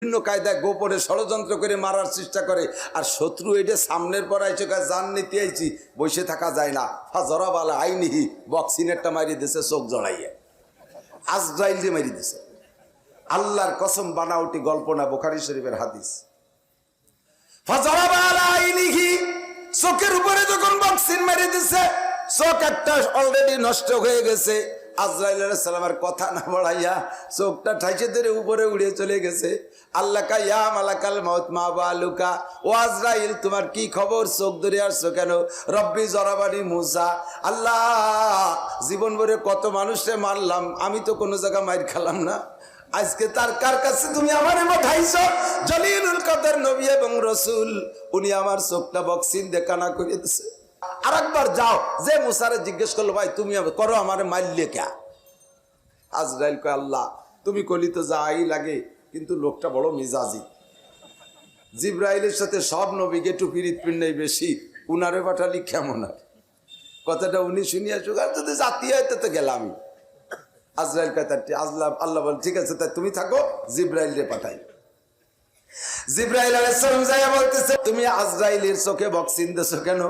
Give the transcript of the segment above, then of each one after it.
বিভিন্ন কায়দায় গোপনে ষড়যন্ত্র করে মারার চেষ্টা করে। আর শত্রু এটা সামনের পর আইছে, জান নিতে আইছি, বসে থাকা যায় না। জরাবালা আইনিহি বক্সিনেরটা মারি দিছে চোখ জড়াইয়া, আজরাইল দিয়ে মারি দিছে। আল্লাহর কসম, বানাউটি গল্প না, বুখারী শরীফের হাদিস। ফাজরাবালা আইনিহি, চোখের উপরে যখন বক্সিন মারি দিছে, চোখ একটা অলরেডি নষ্ট হয়ে গেছে। আজরাইল আলাইহিস সালামের কথা না বাড়াইয়া চোখটা ঠাইছে ধরে উপরে উড়ে চলে গেছে। আল্লাহ কা ইয়া মালাকাল মাউত মা বালুকা, ও আজরাইল তোমার কি খবর, চোখ ধরে আসছো কেন? রব্বি জরাবানি মুসা, আল্লাহ জীবন ভরে কত মানুষে মারলাম, আমি তো কোনো জায়গা মাইর খেলাম না, আজকে তার কার কাছে তুমি আমারে পাঠাইছো? জলিলুল কদর নবী এবং রাসূল, উনি আমার চোখটা বক্সিন দিয়ে কানা করে দিছে। আরেকবার যাও, যে মুসারে জিজ্ঞেস করলো, ভাই তুমি করো আমারে মারলে কে? আজরাইল কয়, আল্লাহ তুমি কলি তো যাই লাগে, কিন্তু লোকটা বড় মিজাজি। জিব্রাইলের সাথে সব নবীকে একটু পিরিত পিন্নাই বেশি, উনারে পাঠালি কেমন হয়? কথাটা উনি শুনিয়া সুগার যদি জাতি হইতে তো গেলাম। আজরাইল কয়, আল্লাহ বল ঠিক আছে, তাই তুমি থাকো, জিব্রাইল রে পাঠাই। জিব্রাইল আলাইহিস সালাম যাইয়া বলতেছে, তুমি আজরাইলের চোখে বক্সিন দেছো কেন?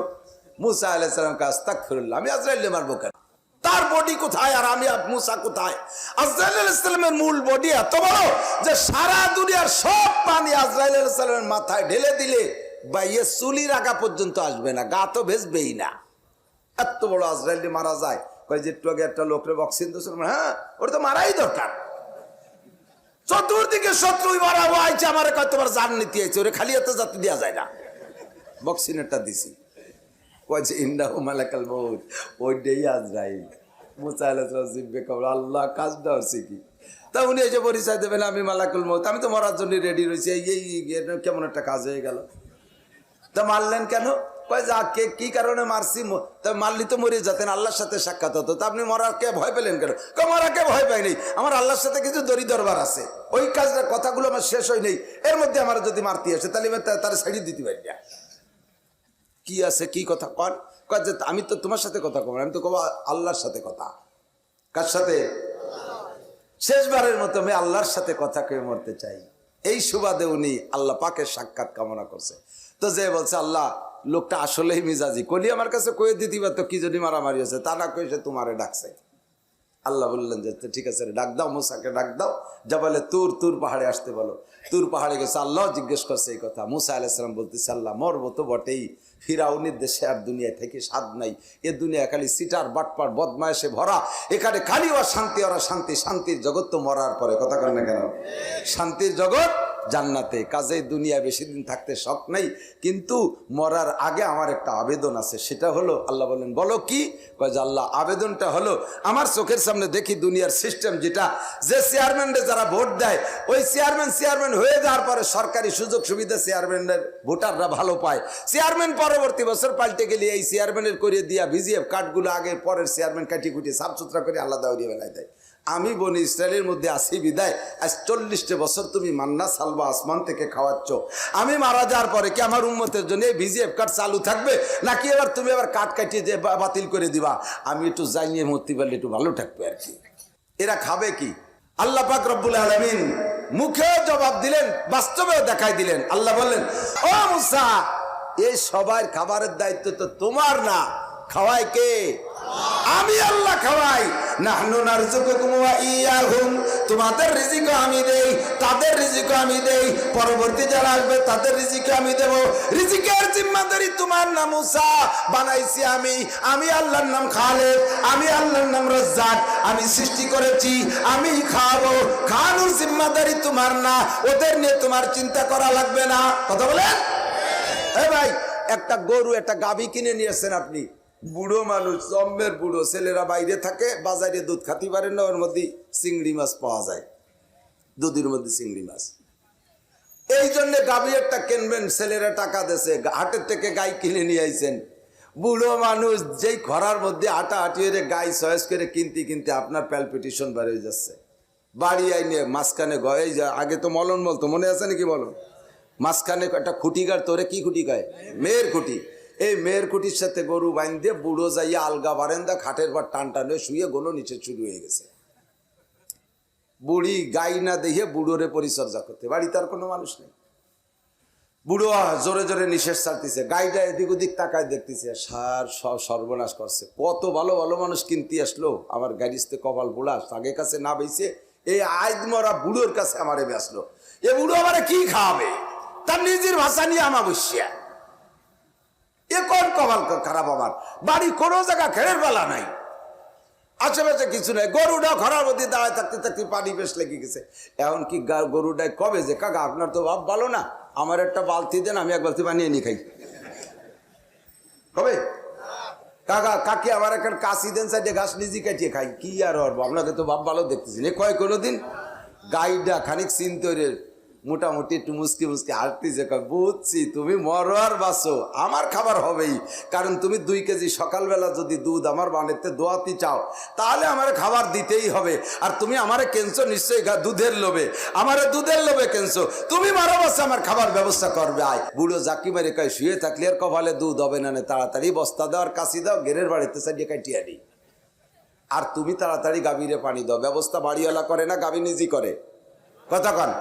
মুসা আলাইহিস সালাম কে আস্তাগফিরুল্লাহ, আমি আজরাইলকে মারবো কেন? তার বডি কোথায় আর আমি মুসা কোথায়? আজরাইল আলাইহিস সালামের মূল বডি এত বড় যে সারা দুনিয়ার সব পানি আজরাইল আলাইহিস সালামের মাথায় ঢেলে দিলে বাইয়ে চুলির আগা পর্যন্ত আসবে না, গা তো ভেজবেই না। এত বড় আজরাইল মারা যায়। কয় যে একটু আগে একটা লোকরে বক্সিন দিয়েছিল, হ্যাঁ ওটা তো মারাই দরকার। চতুর্দিকে শত্রুই মারা হয়েছে, আমার কয় তোমার জান নিতে আইছে, ওরে খালি এত জাতি দেওয়া যায় না, বক্সিনেরটা দিছি। কয় যে ইন্নাহু মালাকাল মউত, ওইটাই আজরাইল। মুসা আলাইহিস সালাম জিব্বে কবর, আল্লাহ কাজটা হচ্ছে কি? তা উনি এসে পরিচয় দেবেন, আমি মালাকুল মউত, আমি তো মরার জন্য রেডি রয়েছি, এই কেমন একটা কাজ হয়ে গেল। তা মারলেন কেন? কয় যা কে কি কারণে মারছি, তা মারলি তো মরে যেতেন, আল্লাহর সাথে সাক্ষাৎ হতো, তা আপনি মরাকে ভয় পেলেন কেন? মরাকে ভয় পাই নেই, আমার আল্লাহর সাথে কিছু দড়ি দরবার আছে, ওই কাজটা কথাগুলো আমার শেষ হয় নেই, এর মধ্যে আমার যদি মারতে আসে তাহলে তারা ছাড়িয়ে দিতে পারি না। কি আছে, কি কথা কন? কয় যে আমি তো তোমার সাথে কথা কব, আমি তো কব আল্লাহর সাথে কথা। কার সাথে? শেষবারের মতো আমি আল্লাহর সাথে কথা কয়ে মরতে চাই। এই সুবাদে উনি আল্লাহ পাকের সাক্ষাৎ কামনা করছে। তো যে বলছে, আল্লাহ লোকটা আসলেই মিজাজি, কলি আমার কাছে কয়ে দিতে পারতো কি যদি মারামারি আছে, তা না কয়ে সে তোমারে ডাকছে। আল্লাহ বললেন যে ঠিক আছে, ডাক দাও, মুসাকে ডাক দাও, যা বলে তুর পাহাড়ে আসতে বলো। তুর পাহাড়ে গেছে, আল্লাহ জিজ্ঞেস করছে এই কথা। মুসা আলাইহিস সালাম বলতেছে, আল্লাহ মরবো তো বটেই, ফিরাউনের দেশে আর দুনিয়া থেকে স্বাদ নাই, এ দুনিয়া খালি সিটার বাটপার বদমায়েশে ভরা, এখানে খালি ওরা শান্তি, ওরা শান্তি, শান্তির জগৎ তো মরার পরে, কথা কয় না কেন? শান্তির জগৎ জান্নাতে, কাজেই দুনিয়া বেশি দিন থাকতে শখ নাই, কিন্তু মরার আগে আমার একটা আবেদন আছে, সেটা হলো, আল্লাহ বলেন বলো কি? কয় যে আল্লাহ আবেদনটা হলো, আমার চোখের সামনে দেখি দুনিয়ার সিস্টেম যেটা, যে চেয়ারম্যানদের যারা ভোট দেয়, ওই চেয়ারম্যান হয়ে যাওয়ার পরে সরকারি সুযোগ সুবিধা চেয়ারম্যানের ভোটাররা ভালো পায়, চেয়ারম্যান পরবর্তী বছর পাল্টে গেলে এই চেয়ারম্যানের করে দিয়া ভিজিএফ কার্ডগুলো আগে পরের চেয়ারম্যান কাটি কুটি সাফ সুতরা করে আলাদা উড়িয়ে বেলায় দেয়। আমি বনি ইসরায়েলের মধ্যে আসি বিদায় আজ 40টা বছর তুমি মান্না সালবা আসমান থেকে খাওয়াচ্ছ, আমি মারা যাওয়ার পরে কি আমার উম্মতের জন্য ভিজিএফ কার্ড চালু থাকবে, নাকি এবার তুমি আবার কার্ড কাটিয়ে যে বাতিল করে দিবা? আমি একটু জানিয়ে মরতে পারলে একটু ভালো থাকবে আর কি। এরা খাবে কি? আল্লাহ পাক রব্বুল আলামিন মুখে জবাব দিলেন, বাস্তবেও দেখাই দিলেন। আল্লাহ বললেন, ও মুসা, এই সবার খাবারের দায়িত্ব তো তোমার না, খাওয়াই কে? আমি আল্লাহ খাওয়াই। নাহনু নারযুকুকুম ওয়া ইয়াহুম, তোমাদের রিজিকও আমি দেই, তাদের রিজিকও আমি দেই, পরবর্তী যারা আসবে তাদের রিজিকও আমি দেব। রিজিকের জিম্মাদারি তোমার না মুসা, বানাইছি আমি আল্লাহর নাম খালেক, আমি আল্লাহর নাম রাজ্জাক, আমি সৃষ্টি করেছি, আমি খাওয়াবো, খাওয়ানোর জিম্মাদারি তোমার না, ওদের নিয়ে তোমার চিন্তা করা লাগবে না। কথা বলেন? এ ভাই, একটা গরু, একটা গাভী কিনে নিয়েছেন আপনি, বুড়ো মানুষ, জম্মের বুড়ো, ছেলেরা বাইরে থাকে, বাজারে দুধ খাতে পারেন না, ওর মধ্যে চিংড়ি মাছ পাওয়া যায়, দুধের মধ্যে চিংড়ি মাছ, এই জন্য গাভী একটা কিনবেন, ছেলেরা টাকা দেছে, হাটের থেকে গাই কিনে নিয়ে আইছেন। বুড়ো মানুষ যেই ঘরার মধ্যে হাঁটাহাঁটি হয়ে গাই চয়েস করে কিনতে কিনতে আপনার প্যালপিটেশন বেড়ে যাচ্ছে, বাড়ি আইনে মাঝখানে এই যা আগে তো মলন বলতো, মনে আছে নাকি বলুন? মাঝখানে একটা খুঁটি গাড়, তোরে কি খুঁটি গায়? মেয়ের খুঁটি। এই মেয়ের খুঁটির সাথে গরু বাইন্ধে বুড়ো যাইয়া আলগা বারেন্দা খাটের পর টান টান শুয়ে গোলো নিচে শুরু হয়ে গেছে। বুড়ি গাই না দেখে বুড়োরে পরিচর্যা করতে, বাড়িতে আর কোনো মানুষ নেই। বুড়ো জোরে জোরে নিঃশ্বাস ছাড়তেছে, গাইটা এদিক ওদিক তাকায় দেখতেছে, সার সব সর্বনাশ করছে। কত ভালো ভালো মানুষ কিনতে আসলো, আমার গাড়িতে কপাল বুড়া, আগে কাছে না বেছে এই আইদ মরা বুড়োর কাছে আমারে বেসলো। এ বুড়ো আমারে কি খাওয়াবে, তার নিজের ভাষা নিয়ে আমার বসিয়া। এ কোন কপাল খারাপ আমার, বাড়ি কোনো জায়গা খেড়ের বেলা নাই, আশেপাশে কিছু নাই, গরুটা ঘরের মধ্যে দাঁড়ায় থাকতে থাকতে পানি বেশ লেগে গেছে। এখন কি গরুটাই কবে যে কাকা আপনার তো ভাব ভালো না, আমার একটা বালতি দেন, আমি এক বালতি বানিয়ে নি খাই। কবে কাকা কাকি আমার একটা কাশি দেন, সাইডে ঘাস নিজে কাটিয়ে খাই, কি আর হবো, আপনাকে তো ভাব ভালো দেখতেছি। এ কয় কোনোদিন গাইডা খানিক চিন্তরে মোটামুটি একটু মুসকি মুসকি হাঁটতেছে, বুঝছি তুমি মরো আর বাঁচো, আমার খাবার হবেই, কারণ তুমি 2 কেজি সকালবেলা যদি দুধ আমার বানাতে দোয়াতে চাও তাহলে আমার খাবার দিতেই হবে। আর তুমি আমারে কেনছো নিশ্চয়ই দুধের লোভে, আমারে দুধের লোভে কেনছো, তুমি মারো বাচ্চা আমার খাবার ব্যবস্থা করবে। আয় বুড়ো জাকি মারে কয় শুয়ে থাকলে আর কপালে দুধ হবে না, তাড়াতাড়ি বস্তা দাও আর কাশি দাও, গেরের বাড়িতে সাইডে কাটিয়ে আনি, আর তুমি তাড়াতাড়ি গাভীরে পানি দাও। ব্যবস্থা বাড়িওয়ালা করে না, গাভী নিজেই করে। কতক্ষণ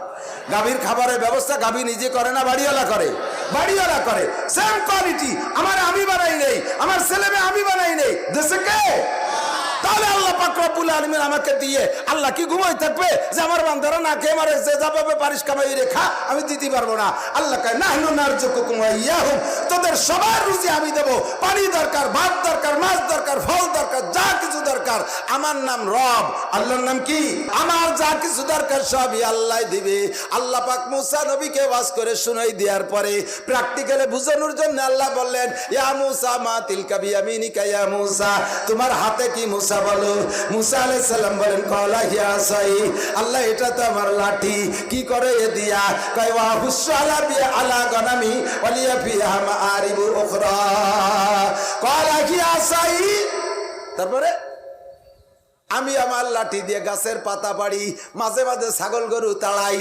গাভীর খাবারের ব্যবস্থা গাভী নিজে করে না বাড়িওয়ালা করে? বাড়িওয়ালা করে। সেম কোয়ালিটি আমার আমি বানাই নেই, আমার ছেলে মেয়ে আমি বানাই নেই, দেশে কে? তাহলে আল্লাহ পাক রব্বুল আলামিন আমাকে দিয়ে আল্লাহ কি ঘুমাই থাকবে যে আমার বান্দারা না খেয়ে মারে, যে যাবে পারিস কামাই রেখা আমি দিতে পারবো না? আল্লাহ কয় নাহনু নারযুকুকুম ওয়া ইয়াহুম, তোদের সবার রুজি আমি দেবো। পানি দরকার, ভাত দরকার, মাছ দরকার, ফল দরকার, যা কিছু দরকার, আমার নাম রব, আল্লাহর নাম কি? আমার যা কিছু দরকার সবই আল্লাহ দিবে। আল্লাহ পাক মুসা নবীকে ওয়াজ করে শুনাই দেওয়ার পরে প্র্যাকটিক্যালে বুঝানোর জন্য আল্লাহ বললেন, ইয়া মুসা মা তিলকা বিয়ামিনিকা, ইয়া মুসা তোমার হাতে কি মুসা বলো। মুসা আলাইহিস সালাম বলেন কলা হিয়া আসাই, আল্লাহ এটা তো আমার লাঠি, কি করে এ দিয়া? কয় ওয়া হুসু আলা বি আলা গনামি ওয়ালিয়া ফিহা মাআরিবু উখরা, কলা হিয়া আসাই। তারপরে আমি আমার লাঠি দিয়ে গাছের পাতা পাড়ি, মাঝে মাঝে ছাগল গরু তাড়াই,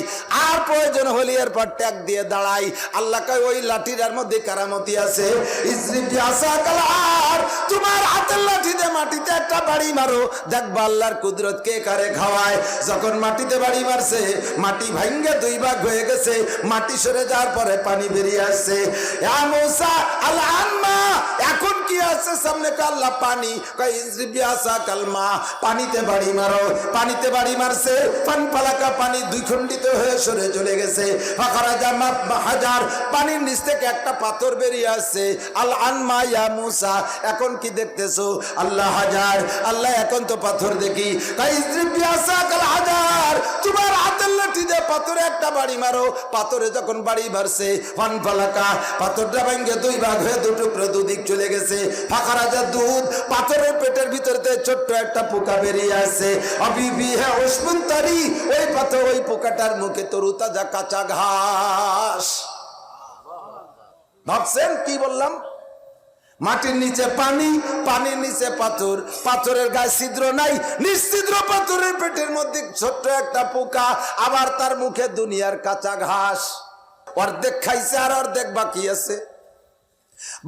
আর প্রয়োজন হলে এরপর ট্যাগ দিয়ে দাঁড়াই। আল্লাহ কয় ওই লাঠিটার মধ্যে কারামতি আছে। তোমার হাতের লাঠি দিয়ে মাটিতে একটা বাড়ি মারো, দেখবা আল্লাহর কুদরত কে কারে খাওয়ায়। যখন মাটিতে বাড়ি মারছে, মাটি ভাঙ্গে 2 ভাগ হয়ে গেছে, মাটি সরে যাওয়ার পরে পানি বেরিয়ে আসছে। ইয়া মুসা আল আনমা, এখন কি আছে সামনে? আল্লাহ পানি, কয় ইজরিবি আসা কালমা, পানিতে বাড়ি মারো। পানিতে বাড়ি মারছে, পান পালাকা পানি 2 খণ্ডিত হয়ে সরে চলে গেছে। ফাখারাজা হাজার, পানির নিচ থেকে একটা পাথর বেরিয়ে আসছে। আল আনমা ইয়া মুসা, এখন কি দেখতেছো? আল্লাহ হাজার, আল্লাহ এখন তো পাথর দেখি। ইজরিবি আসা কাল হাজার, তোমার হাতের লাঠি দিয়ে পাথরে একটা বাড়ি মারো। পাথরে যখন বাড়ি মারছে, পান পালাকা পাথরটা ভেঙে 2 ভাগ হয়ে 2 টুকরো দুদিক চলে গেছে। ফাখারাজা দুধ, পাথরের পেটের ভিতরতে ছোট্ট একটা পোকা বেরিয়ে আসে। অবিবি হ্যাঁ উসমুনতারি, ওই পাথর ওই পোকাটার মুখে তরু তাজা কাঁচা ঘাস। ভাবছেন কি বললাম? মাটির নিচে পানি, পানির নিচে পাথর, পাথরের গায়ে ছিদ্র নাই, নিশ্ছিদ্র পাথরের পেটের মধ্যে ছোট্ট একটা পোকা, আবার তার মুখে দুনিয়ার কাঁচা ঘাস। অর্ধেক খাইছে আর অর্ধেক বাকি আছে,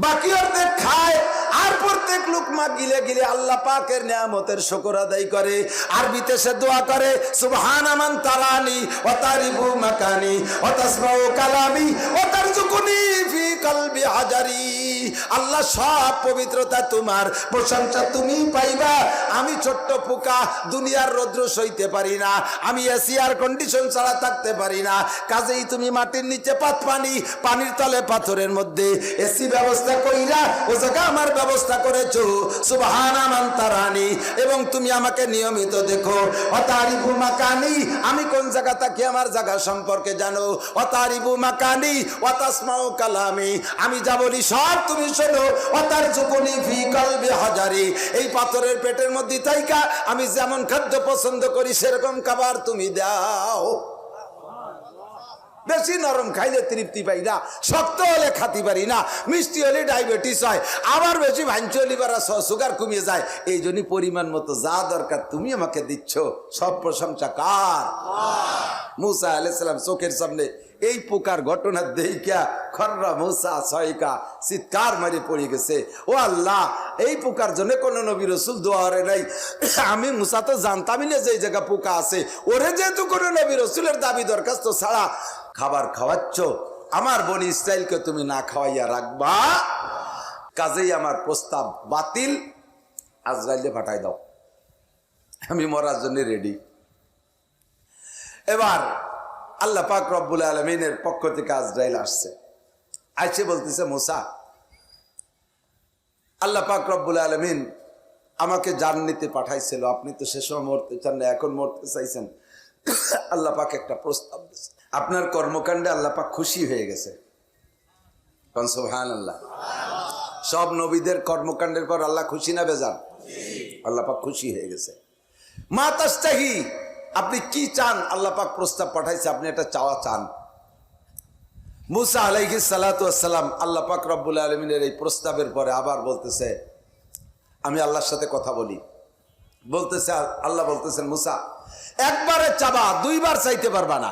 বাকি অর্ধেক খায়, আর প্রত্যেক লুকমা গিলে গিলে আল্লাহ পাকের নিয়ামতের শুকর আদায় করে। আরবিতে সে দোয়া করে সুবহানা মান তারানি ওয়া তারিবু মাকানি ওয়া তাসমাউ কালামি ওয়া তারযুকুনি ফি কলবি হাজারি। আল্লাহ সব পবিত্রতা তোমার, প্রশংসা তুমি পাইবা। আমি ছোট্ট পোকা, দুনিয়ার রৌদ্র সইতে পারি না, আমি এসি আর কন্ডিশন ছাড়া থাকতে পারি না, কাজেই তুমি মাটির নিচে পানি, পানির তলে পাথরের মধ্যে এসি ব্যবস্থা কইরা ও জায়গা আমার ব্যবস্থা করেছো। সুবহানা মান তারানি, এবং তুমি আমাকে নিয়মিত দেখো। অতারিবু মাকানি, আমি কোন জায়গা থাকি আমার জায়গা সম্পর্কে জানো। অতারিবু মাকানি ওয়া তাসমাউ কালামি, আমি যা বলি সব তুমি শোনো। অতারযুকুনি ফি কলবি হাজারি, এই পাথরের পেটের মধ্যে থাইকা আমি যেমন খাদ্য পছন্দ করি সেরকম খাবার তুমি দাও। বেশি নরম খাইলে তৃপ্তি পাই না, শক্ত হলে খাতি পারি না, মিষ্টি হলে ডায়াবেটিস হয়, আবার বেশি ভাঞ্চ হলে সুগার কমিয়ে যায়। এই জন্য পরিমাণ মতো যা দরকার তুমি আমাকে দিচ্ছ, সব প্রশংসা কার? মুসা আলাইহিস সালাম চোখের সামনে এই পোকার ঘটনা দেখিয়া খররা মুসা সয়কা চিৎকার মারি পড়ে গেছে, ও আল্লাহ, এই পোকার জন্য কোন নবী রসুল দোয়া করে নাই। আমি মুসা তো জানতামই না যে এই জায়গা পোকা আছে, ওরে যেহেতু কোন নবী রসুলের দাবি দরখাস্ত ছাড়া খাবার খাওয়াচ্ছ, আমার বনি ইসরাইলকে তুমি না খাওয়াইয়া রাখবা, কাজেই আমার প্রস্তাব বাতিল, আজরাইলে পাঠাই দাও, আমি মরার জন্য রেডি। এবার আল্লাহ পাক রব্বুল আলামিনের পক্ষ থেকে আজরাইল আসছে, আইসে বলতেছে, মুসা, আল্লাহ পাক রব্বুল আলামিন আমাকে জান নিতে পাঠাইছিল, আপনি তো সে সময় মরতে চান না, এখন মরতে চাইছেন। আল্লাহ পাক একটা প্রস্তাব দিয়েছে, আপনার কর্মকাণ্ডে আল্লাহ পাক খুশি হয়ে গেছে। সুবহানাল্লাহ। সব নবীদের কর্মকাণ্ডের পর আল্লাহ খুশি না বেজান? আল্লাহ পাক খুশি হয়ে গেছে। মা তাস্তাহি, আপনি কি চান? আল্লাহ পাক প্রস্তাব পাঠাইছে, আপনি একটা চাওয়া চান। মুসা আলাইহিস সালাতু ওয়াস সালাম আল্লাহ পাক রব্বুল আলামিনের এই প্রস্তাবের পরে আবার বলতেছে, আমি আল্লাহর সাথে কথা বলি। বলতেছে, আল্লাহ বলতেছেন, মুসা, একবারে চাবা, দুইবার চাইতে পারবা না।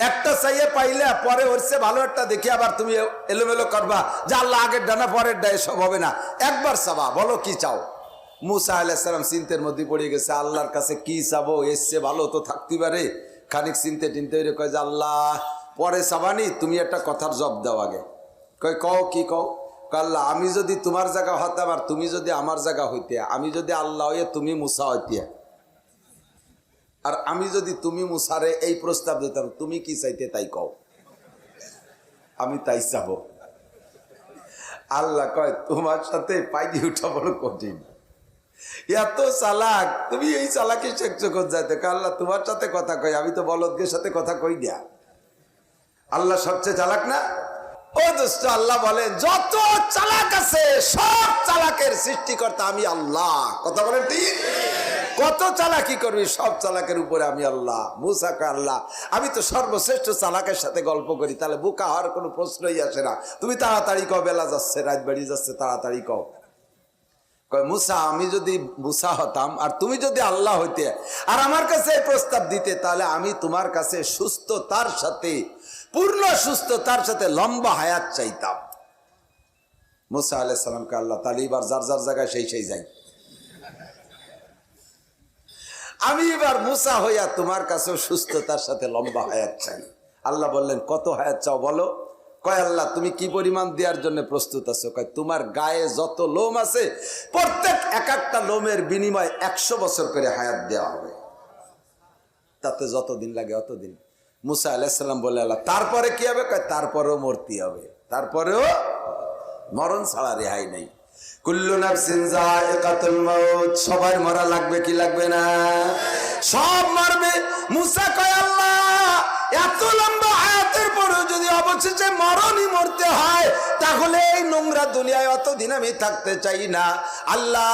একটা চাইয়ে পাইলে পরে হচ্ছে ভালো একটা দেখে আবার তুমি এলোমেলো করবা যে আল্লাহ আগের ডানা পরের ডায়ে, সব হবে না। একবার চাবা, বলো কি চাও। মুসা আলাইহিস সালাম চিন্তার মধ্যে পড়ে গেছে, আল্লাহর কাছে কি চাবো, এসছে ভালো তো থাকতে পারে। খানিক চিনতে টিনতে কয় যে আল্লাহ পরে চাবানি, তুমি একটা কথার জবাব দাও আগে। কয় কও, কি কও? আল্লাহ, আমি যদি তোমার জায়গা হতাম আর তুমি যদি আমার জায়গা হইতে, আমি যদি আল্লাহ হইয়া তুমি মুসা হইতে, আর আমি যদি তুমি মুসারে এই প্রস্তাব দিতাম, তুমি কি চাইতে তাই কও, আমি তাই চাবো। আল্লাহ কয়, তোমার সাথে পাইনি উঠা বড় কঠিন, এত চালাক, তুমি এই চালাকি শেখছো কোন যাইতে? আল্লাহ তোমার সাথে কথা কই, আমি তো বলদের সাথে কথা কই না। আল্লাহ সবচেয়ে চালাক না? ও দোস্ত, আল্লাহ বলেন যত চালাক আছে সব চালাকের সৃষ্টিকর্তা আমি আল্লাহ। কথা বলেন ঠিক? কত চালাকি করবি, সব চালাকের উপরে আমি আল্লাহ। মুসা কয়, আল্লাহ আমি তো সর্বশ্রেষ্ঠ চালাকের সাথে গল্প করি, তাহলে বোকা হওয়ার কোনো প্রশ্নই আসে না। তুমি তাড়াতাড়ি কও, বেলা যাচ্ছে, রাত বাড়ি যাচ্ছে, তাড়াতাড়ি কও। কয়, মুসা, আমি যদি মুসা হতাম আর তুমি যদি আল্লাহ হইতে আর আমার কাছে এই প্রস্তাব দিতে, তাহলে আমি তোমার কাছে সুস্থতার সাথে, পূর্ণ সুস্থতার সাথে লম্বা হায়াত চাইতাম। মুসা আলাইহিস সালামকে আল্লাহ, তাহলে এবার যার যার জায়গায় সেই যাই, আমি এবার মুসা হইয়া তোমার কাছেও সুস্থতার সাথে লম্বা হায়াত চাই। আল্লাহ বললেন, কত হায়াত চাও বলো? কয়, আল্লাহ তুমি কি পরিমাণ দেওয়ার জন্য প্রস্তুত আছো? কয়, তোমার গায়ে যত লোম আছে প্রত্যেক এক একটা লোমের বিনিময়ে 100 বছর করে হায়াত দেওয়া হবে, তাতে যতদিন লাগে অতদিন। মুসা আলাইহিস সালাম বলে, আল্লাহ তারপরে কি হবে? কয়, তারপরেও মরতে হবে, তারপরেও মরণ ছাড়া রেহাই নেই। কুল্লু নাফসিন যায়িকাতুল মাউত, সবার মরা লাগবে কি লাগবে না? সব মরবে। মুসা কয়, আল্লাহ এত লম্বা হায়াতের পরেও যদি অবশেষে মরণই মরতে হয়, তাহলে এই নোংরা দুনিয়ায় অতদিন আমি থাকতে চাই না। আল্লাহ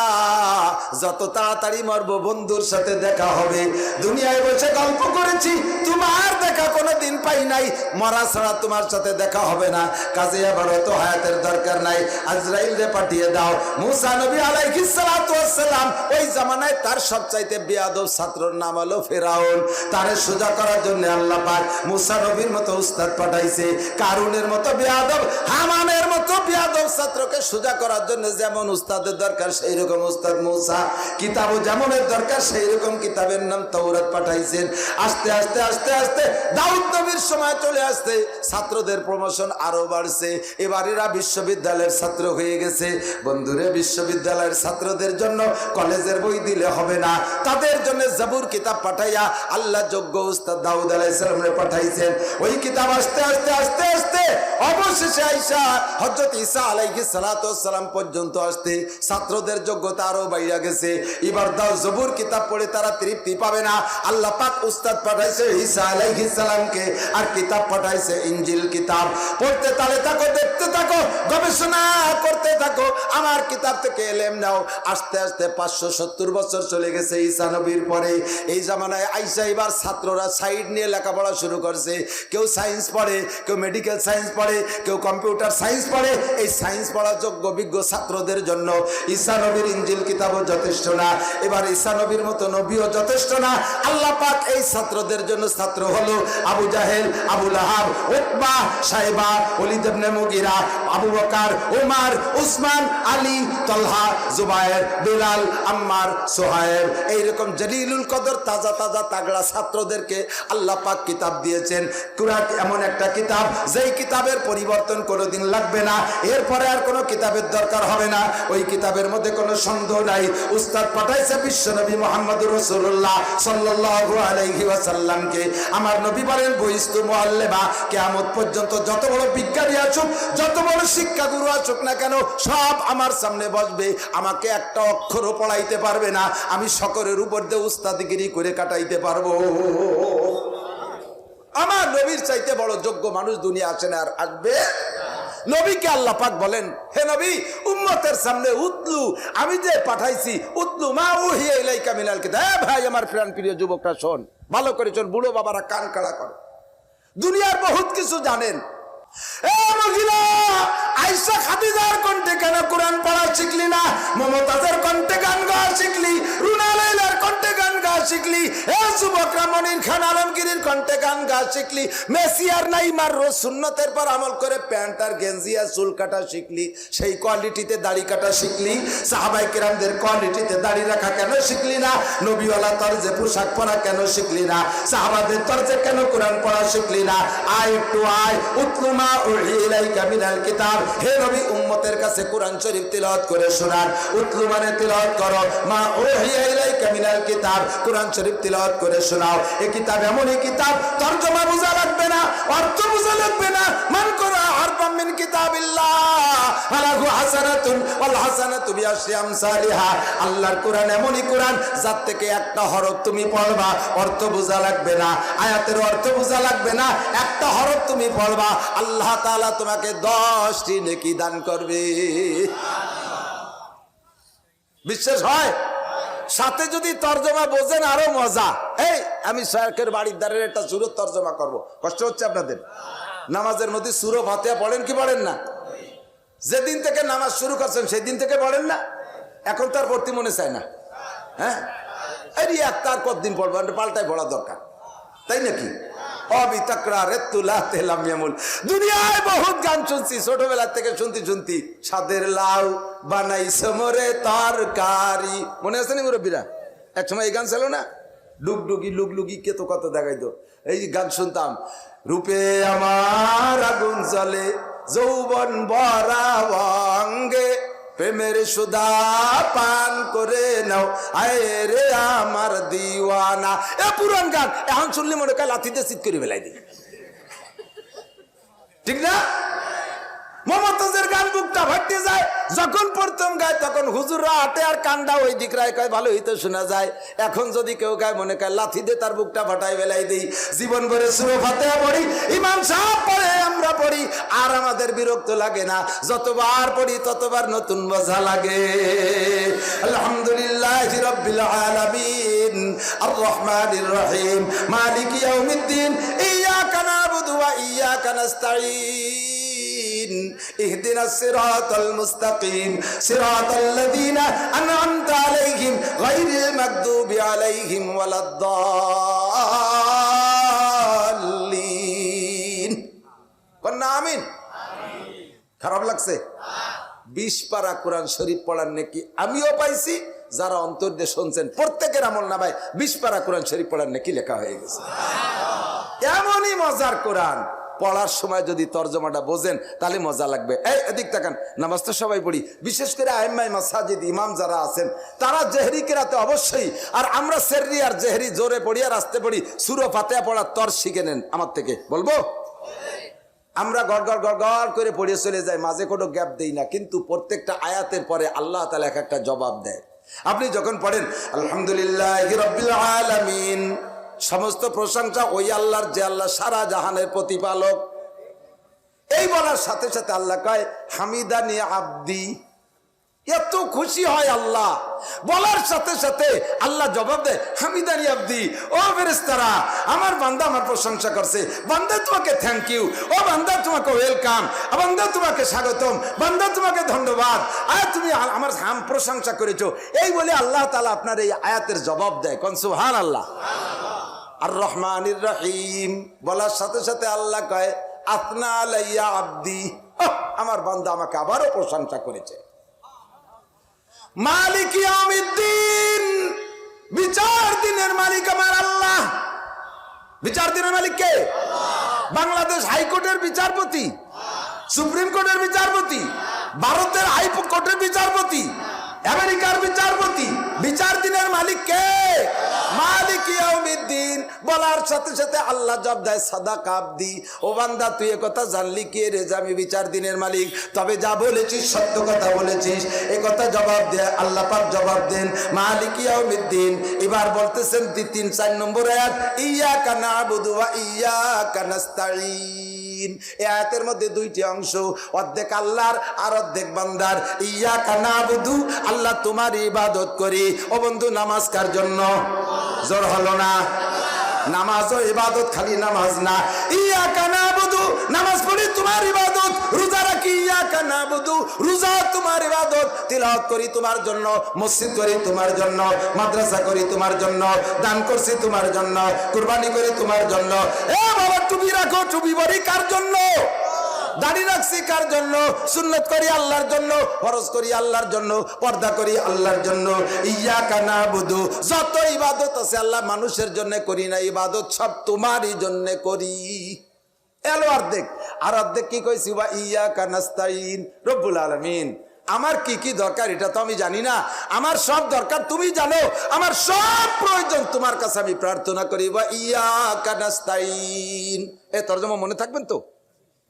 যত তাড়াতাড়ি মরবো, বন্ধুর সাথে দেখা হবে। দুনিয়ায় বসে গল্প করেছি, তোমার দেখা কোনোদিন পাই নাই, মরা ছাড়া তোমার সাথে দেখা হবে না, কাজে আবার অত হায়াতের দরকার নাই, আজরাইলকে পাঠিয়ে দাও। মুসা নবী আলাইহিস সালাতু ওয়াস সালাম ওই জামানায় তার সবচাইতে বেয়াদব ছাত্রর নাম হলো ফেরাউন। তারে সোজা করার জন্য আল্লাহ পাক মুসা নবীর মতো উস্তাদ পাঠাইছে। কারুনের মতো বেয়াদব, হামানের মতো বেয়াদব ছাত্রকে সোজা করার জন্য যেমন উস্তাদের দরকার সেই রকম উস্তাদ মুসা, কিতাবও যেমনের দরকার সেই রকম কিতাবের নাম তাওরাত পাঠাইছেন। আস্তে আস্তে আস্তে আস্তে দাউদ নবীর সময় চলে আসতে ছাত্রদের প্রমোশন আরো বাড়ছে। এবার এরা বিশ্ববিদ্যালয়ের ছাত্র হয়ে গেছে। বন্ধুরে, বিশ্ববিদ্যালয়ের ছাত্রদের জন্য কলেজের বই দিলে হবে না, তাদের জন্য জাবুর কিতাব পাঠাইয়া আল্লাহ যোগ্য উস্তাদ দাউদ আলাইহিস সালামরে পাঠাইছেন। ওই কিতাব আস্তে আস্তে আস্তে আস্তে অবশেষে আইসা হযরত ঈসা আলাইহিস সালাতু ওয়াস সালাম পর্যন্ত আসতে ছাত্রদের যোগ্যতা আরো বাইরে গেছে। এবার দাও জবুর কিতাব পড়ে তারা তৃপ্তি পাবে না, আল্লাহ পাক উস্তাদ পাঠাইছে ঈসা আলাইহিস সালামকে, আর কিতাব পাঠাইছে ইনজিল কিতাব। পড়তে তালে থাকো, দেখতে থাকো, গবেষণা করতে থাকো, আমার কিতাব থেকে এলেম নাও। আস্তে আস্তে 570 বছর চলে গেছে ঈসা নবীর পরে। এই জামানায় আইসা এবার ছাত্ররা সাইড নিয়ে লেখাপড়া শুরু করছে। কেউ সায়েন্স পড়ে, কেউ মেডিকেল সায়েন্স পড়ে, কেউ কম্পিউটার সায়েন্স পড়ে। এই সায়েন্স পড়া যোগ্য বিজ্ঞ ছাত্রদের জন্য ঈসা নবীর ইনজিল কিতাবও যথেষ্ট না, এবার ঈসা নবীর মতো নবীও যথেষ্ট না। আল্লাহ পাক এই ছাত্রদের জন্য ছাত্র হলো আবু জাহেল জাহেল, আবু লাহাব, উতবা, সাইবা, ওয়ালিদ ইবনে মুগিরা, আবু বকর, উমর, উসমান, আলী, তালহা, জুবায়ের, বিলাল, আম্মার, সুহাইব, এইরকম জলিলুল কদর তাজা তাজা তাগড়া ছাত্রদেরকে আল্লাহ পাক কিতাব দিয়েছেন। কুরআন এমন একটা কিতাব যেই কিতাবের পরিবর্তন কোনোদিন লাগবে না, এরপরে আর কোনো কিতাবের দরকার হবে না। ওই কিতাবের মধ্যে কোনো সন্দেহ নাই। উস্তাদ পাঠাইছে বিশ্বনবী মুহাম্মদুর রাসূলুল্লাহ সাল্লাল্লাহু আলাইহি ওয়াসাল্লামকে। আমার নবী বলেন বইস্তু মুআল্লিমা, কিয়ামত পর্যন্ত যত বড় বিজ্ঞানী আসুক, যত বড় শিক্ষাগুরু আসুক না কেন, সব আমার সামনে বসবে, আমাকে একটা অক্ষরও পড়াইতে পারবে না, আমি সকলের উপর দিয়ে উস্তাদগিরি করে কাটাইতে পারবো। আমার নবীর চাইতে বড় যোগ্য মানুষ দুনিয়া আসে না, আর আসবে। নবীকে আল্লাহ পাক বলেন, হে নবী, উম্মতের সামনে উতলু, আমি যে পাঠাইছি, উতলু মা উহিয়া ইলাইকা মিনাল কিতাব। ভাই আমার প্রাণ প্রিয় যুবকরা শোন, ভালো করে শোন, বুড়ো বাবারা কান কাড়া করে, দুনিয়ার বহুত কিছু জানেন। এ মহিলা, আয়েশা খাদিজার কণ্ঠে কেন কোরআন পড়া শিখলি না? মমতাজের কণ্ঠে গান গাওয়া শিখলি, রুনা লাইলার কণ্ঠে গান গাওয়া শিখলি, এ যুবকরা মনির খান আলমগীরের কণ্ঠে গান গাওয়া শিখলি, মেসি আর নাইমার রোজ সুন্নতের পর আমল করে প্যান্ট আর গেঞ্জি আর চুল কাটা শিখলি, সেই কোয়ালিটিতে দাড়ি কাটা শিখলি, সাহাবায়ে কেরামদের কোয়ালিটিতে দাড়ি রাখা কেন শিখলি না? নবীওয়ালা তরজে পোশাক পরা কেন শিখলি না? সাহাবাদের তরজে কেন কোরআন পড়া শিখলি না? আয় একটু আয়, উতলুমা উহিলাইকা মিনাল কিতাব। হে নবী, উম্মতের কাছে কোরআন শরীফ তিলাওয়াত করে শোনান। উতলু মানে তিলাওয়াত করো, মা উহিলাইকা মিনাল কিতাব, কোরআন শরীফ তিলাওয়াত করে শোনাও। এই কিতাব এমনই কিতাব, তরজমা বোঝা লাগবে না, অর্থ বোঝা লাগবে না। মান করা হারফাম মিন কিতাবিল্লাহ ফালাহু হাসানাতুন ওয়াল হাসানাতু বিআশরি আমসালিহা। আল্লাহর কোরআন এমনই কোরআন, যার থেকে একটা হরফ তুমি পড়বা, অর্থ বোঝা লাগবে না, আয়াতের অর্থ বোঝা লাগবে না, একটা হরফ তুমি পড়বা, আল্লাহ তাআলা তোমাকে 10টি নেকি দান করবে। বিশ্বাস হয়? সাথে যদি তরজমা বোঝেন আরো মজা। এই আমি শায়খের বাড়ির দ্বারের একটা সূরা তরজমা করব, কষ্ট হচ্ছে আপনাদের? নামাজের মধ্যে সূরা ফাতিহা পড়েন কি পড়েন না? যেদিন থেকে নামাজ শুরু করছেন সেই দিন থেকে পড়েন না? এখন তার পড়তে মনে চায় না? হ্যাঁ, এই একটার কতদিন পড়বো, পাল্টায় পড়া দরকার, তাই নাকি? দুনিয়ায় বহুত গান শুনছি, ছোটবেলা থেকে শুনতে শুনতে। সাদের লাউ বানাইছে মোরে তরকারি, মনে আছে নি মুরব্বীরা? এক সময় এই গান ছিল না, ডুগডুগি লুগলুগি কে তো কত দেখাইতো, এই গান শুনতাম। রূপে আমার আগুন জ্বলে, যৌবন ভরা অঙ্গে, প্রেমের সুধা পান করে নাও, আয় রে আমার দিওয়ানা। এ পুরান গান এখন শুনলে মনে হয় লাথিতে চিৎ করে ফেলাই দিই, ঠিক না? মমতাজের গান বুকটা ফাটতে যায়, যখন প্রথম গায় তখন হুজুররা হাটে আর কান্দা ওই দিক রায় কয় ভালো হইতে শোনা যায়। এখন যদি কেউ গায় মনে কয় লাথি দিয়ে তার বুকটা ফাটাই ফেলাই দিই। জীবন ভরে সূরা ফাতিহা পড়ি, ইমাম সাহেব পড়ে, আমরা পড়ি, আর আমাদের বিরক্ত লাগে না। যতবার পড়ি ততবার নতুন মজা লাগে। আলহামদুলিল্লাহি রাব্বিল আলামিন আর রহমানির রহিম মালিকি ইয়াউমিদ্দিন ইয়্যাকা না'বুদু ওয়া ইয়্যাকা নাস্তাঈন اهدنا الصراط المستقيم صراط الذين أنعمت عليهم غير المغضوب عليهم ولا الضالين। قلنا آمين। খারাপ লাগছে? 20 পারা কোরআন শরীফ পড়ার নেকি আমিও পাইছি, যারা অন্তর দিয়ে শুনছেন প্রত্যেকের আমলনামায় 20 পারা কোরআন শরীফ পড়ার নেকি লেখা হয়ে গেছে। এমনই মজার কোরআন, পড়ার সময় যদি তরজমাটা বোঝেন তাহলে মজা লাগবে। এই এদিক তাকান, নামাজ তো সবাই পড়ি, বিশেষ করে আইম্মায়ে মাসাজিদ ইমাম যারা আছেন তারা জেহরি কেরাতে অবশ্যই, আর আমরা সেররি আর জেহরি জোরে পড়ি আর আস্তে পড়ি। সূরা ফাতিহা পড়ার তর শিখে নেন আমার থেকে, বলবো? আমরা গড়গড় গড়গড় করে পড়ে চলে যাই, মাঝে কোনো গ্যাপ দেই না, কিন্তু প্রত্যেকটা আয়াতের পরে আল্লাহ তাআলা এক একটা জবাব দেয়। আপনি যখন পড়েন আলহামদুলিল্লাহি রাব্বিল আলামিন, সমস্ত প্রশংসা ওই আল্লাহর যে আল্লাহ সারা জাহানের প্রতিপালক। এই বলার সাথে সাথে আল্লাহ কয় হামিদানি আব্দি, এত খুশি হয় আল্লাহ। বলার সাথে সাথে আল্লাহ জবাব দেয় হামিদানি আব্দি, ও ফেরেশতারা আমার বান্দা আমার প্রশংসা করছে, বান্দা তোমাকে থ্যাংক ইউ, ও বান্দা তোমাকে ওয়েলকাম, বান্দা তোমাকে স্বাগতম, বান্দা তোমাকে ধন্যবাদ, আর তুমি আমার প্রশংসা করেছো। এই বলে আল্লাহ তাআলা আপনার এই আয়াতের জবাব দেয়। কোন সুবহানাল্লাহ। আর রহমানির রহিম বলার সাথে সাথে আল্লাহ কয় আতনা আলাইয়া আব্দি, আমার বান্দা আমাকে আবারও প্রশংসা করেছে। মালিক ইয়াউমিদ্দিন, বিচার দিনের মালিক আমার আল্লাহ। বিচার দিনের মালিক কে? বাংলাদেশ হাইকোর্টের বিচারপতি, সুপ্রিম কোর্টের বিচারপতি, ভারতের হাইকোর্টের বিচারপতি, আমেরিকার বিচারপতি। বিচার দিনের মালিক কে? মালিক ইয়াউমিদ্দিন বলার সাথে সাথে আল্লাহ জবাব দেয় সাদাকা আব্দি, ও বান্দা তুই এ কথা জানলি কি রে যে আমি বিচার দিনের মালিক? তবে যা বলেছিস সত্য কথা বলেছিস, এ কথা জবাব দে। আল্লাহ পাক জবাব দেন মালিক ইয়াউমিদ্দিন। এবার বলতেছেন 3-4 নম্বর আয়াত, ইয়াকা না'বুদু ওয়া ইয়াকা নাস্তাঈন। এই আয়াতের মধ্যে দুইটি অংশ, অর্ধেক আল্লাহর আর অর্ধেক বান্দার। ইয়াকা না'বুদু, আল্লাহ তোমার ইবাদত করি। ও বন্ধু, নামাজ কার জন্য? জোর হলো না? নামাজ ও ইবাদত, খালি নামাজ না। ইয়াকা না'বুদু, নামাজ পড়ি তোমার ইবাদত। রোজা রাখি, ইয়াকা না'বুদু, রোজা তোমার ইবাদত। তিলাওয়াত করি তোমার জন্য, মসজিদ করি তোমার জন্য, মাদ্রাসা করি তোমার জন্য, দান করছি তোমার জন্য, কুরবানি করি তোমার জন্য। এ বাবা, টুপি রাখো, টুপি পরি কার জন্য? দাড়ি রাখছি কার জন্য? সুন্নত করি আল্লাহর জন্য, ফরজ করি আল্লাহর জন্য, পর্দা করি আল্লাহর জন্য। ইয়াকা না'বুদু, যত ইবাদত আছে আল্লাহ মানুষের জন্য করি না, ইবাদত সব তোমারই জন্য করি। এলো অর্ধেক। আর অর্ধেক কি কইছি? ওয়া ইয়াকা নাস্তাঈন। রব্বুল আলামিন, আমার কি কি দরকার এটা তো আমি জানি না, আমার সব দরকার তুমি জানো, আমার সব প্রয়োজন তোমার কাছে আমি প্রার্থনা করি। ওয়া ইয়াকা নাস্তাঈন। এই তরজমা মনে থাকবেন তো?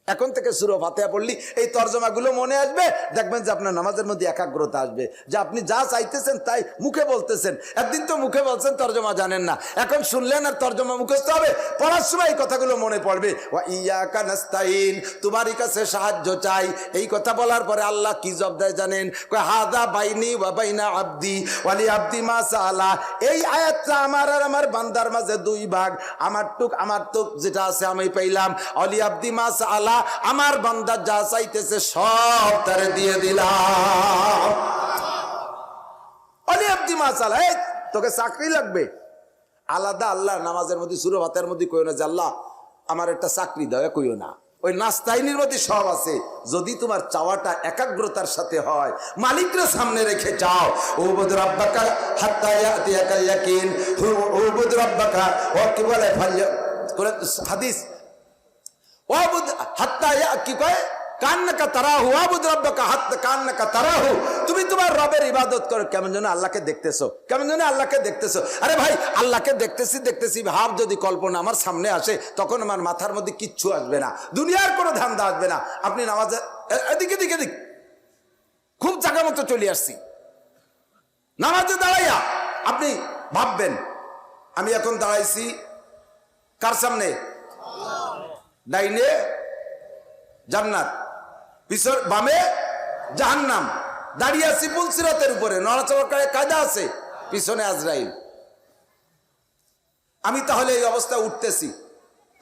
এখন থেকে সূরা ফাতিহা পড়লি এই তরজমাগুলো মনে আসবে, দেখবেন যে আপনার নামাজের মধ্যে একাগ্রতা আসবে, যে আপনি যা চাইতেছেন তাই মুখে বলতেছেন। একদিন তো মুখে বলছেন, তরজমা জানেন না, এখন শুনলেন আর তরজমা মুখস্থ হবে, পড়ার সময় এই কথাগুলো মনে পড়বে। ওয়া ইয়াকা নাস্তাঈন, তোমারই কাছে সাহায্য চাই। এই কথা বলার পরে আল্লাহ কি জবাব দেয় জানেন? কয় হাদা বাইনি ওয়া বাইনা আব্দি ওয়ালি আব্দি মা সাআলা। এই আয়াতটা আমার আর আমার বান্দার মাঝে দুই ভাগ। আমার টুক যেটা আছে আমি পাইলাম, ওয়ালি আব্দি মা সাআলা, আমার বান্দা যা চাইতেছে সব তারে দিয়ে দিলাম। ওয়ালি আব্দি মা সাআলা, এই তোকে চাকরি লাগবে, আলাদা আল্লাহ নামাজের মধ্যে সূরা ফাতিহার মধ্যে কইও না যে আল্লাহ আমার একটা চাকরি দাও, কইও না। ওই নাস্তাইনের মধ্যে সব আছে, যদি তোমার চাওয়াটা একাগ্রতার সাথে হয়, মালিকরে সামনে রেখে চাও। উবুদ রাব্বাকা হাত্তা ইয়াতিয়াকাল ইয়াকিন, উবুদ রাব্বাকা ওয়া কি বলে হাদিস, ওয়াবুদ হাত্তা কি কয়, কান্নাকা তারাহু, ওয়াবুদ রাব্বাকা হাত্তা কান্নাকা তারাহু। তুমি তোমার রবের ইবাদত করো কেমন যেন আল্লাহকে দেখতেছো, কেমন যেন আল্লাহকে দেখতেছো। আরে ভাই, আল্লাহকে দেখতেছি ভাব যদি কল্পনা আমার সামনে আসে, তখন আমার মাথার মধ্যে কিচ্ছু আসবে না, দুনিয়ার কোনো ধান্দা আসবে না। আপনি নামাজে এদিকে দিকে দিক খুব জায়গা মতো চলে আসছি, নামাজে দাঁড়াইয়া আপনি ভাববেন আমি এখন দাঁড়াইছি কার সামনে? ডাইনে জান্নাত, পিছন বামে জাহান্নাম, দাঁড়িয়ে আছি পুলসিরাতের উপরে, নড়াচড়া করে কায়দা আছে, পিছনে আজরাইল। আমি তাহলে এই অবস্থা উঠতেছি।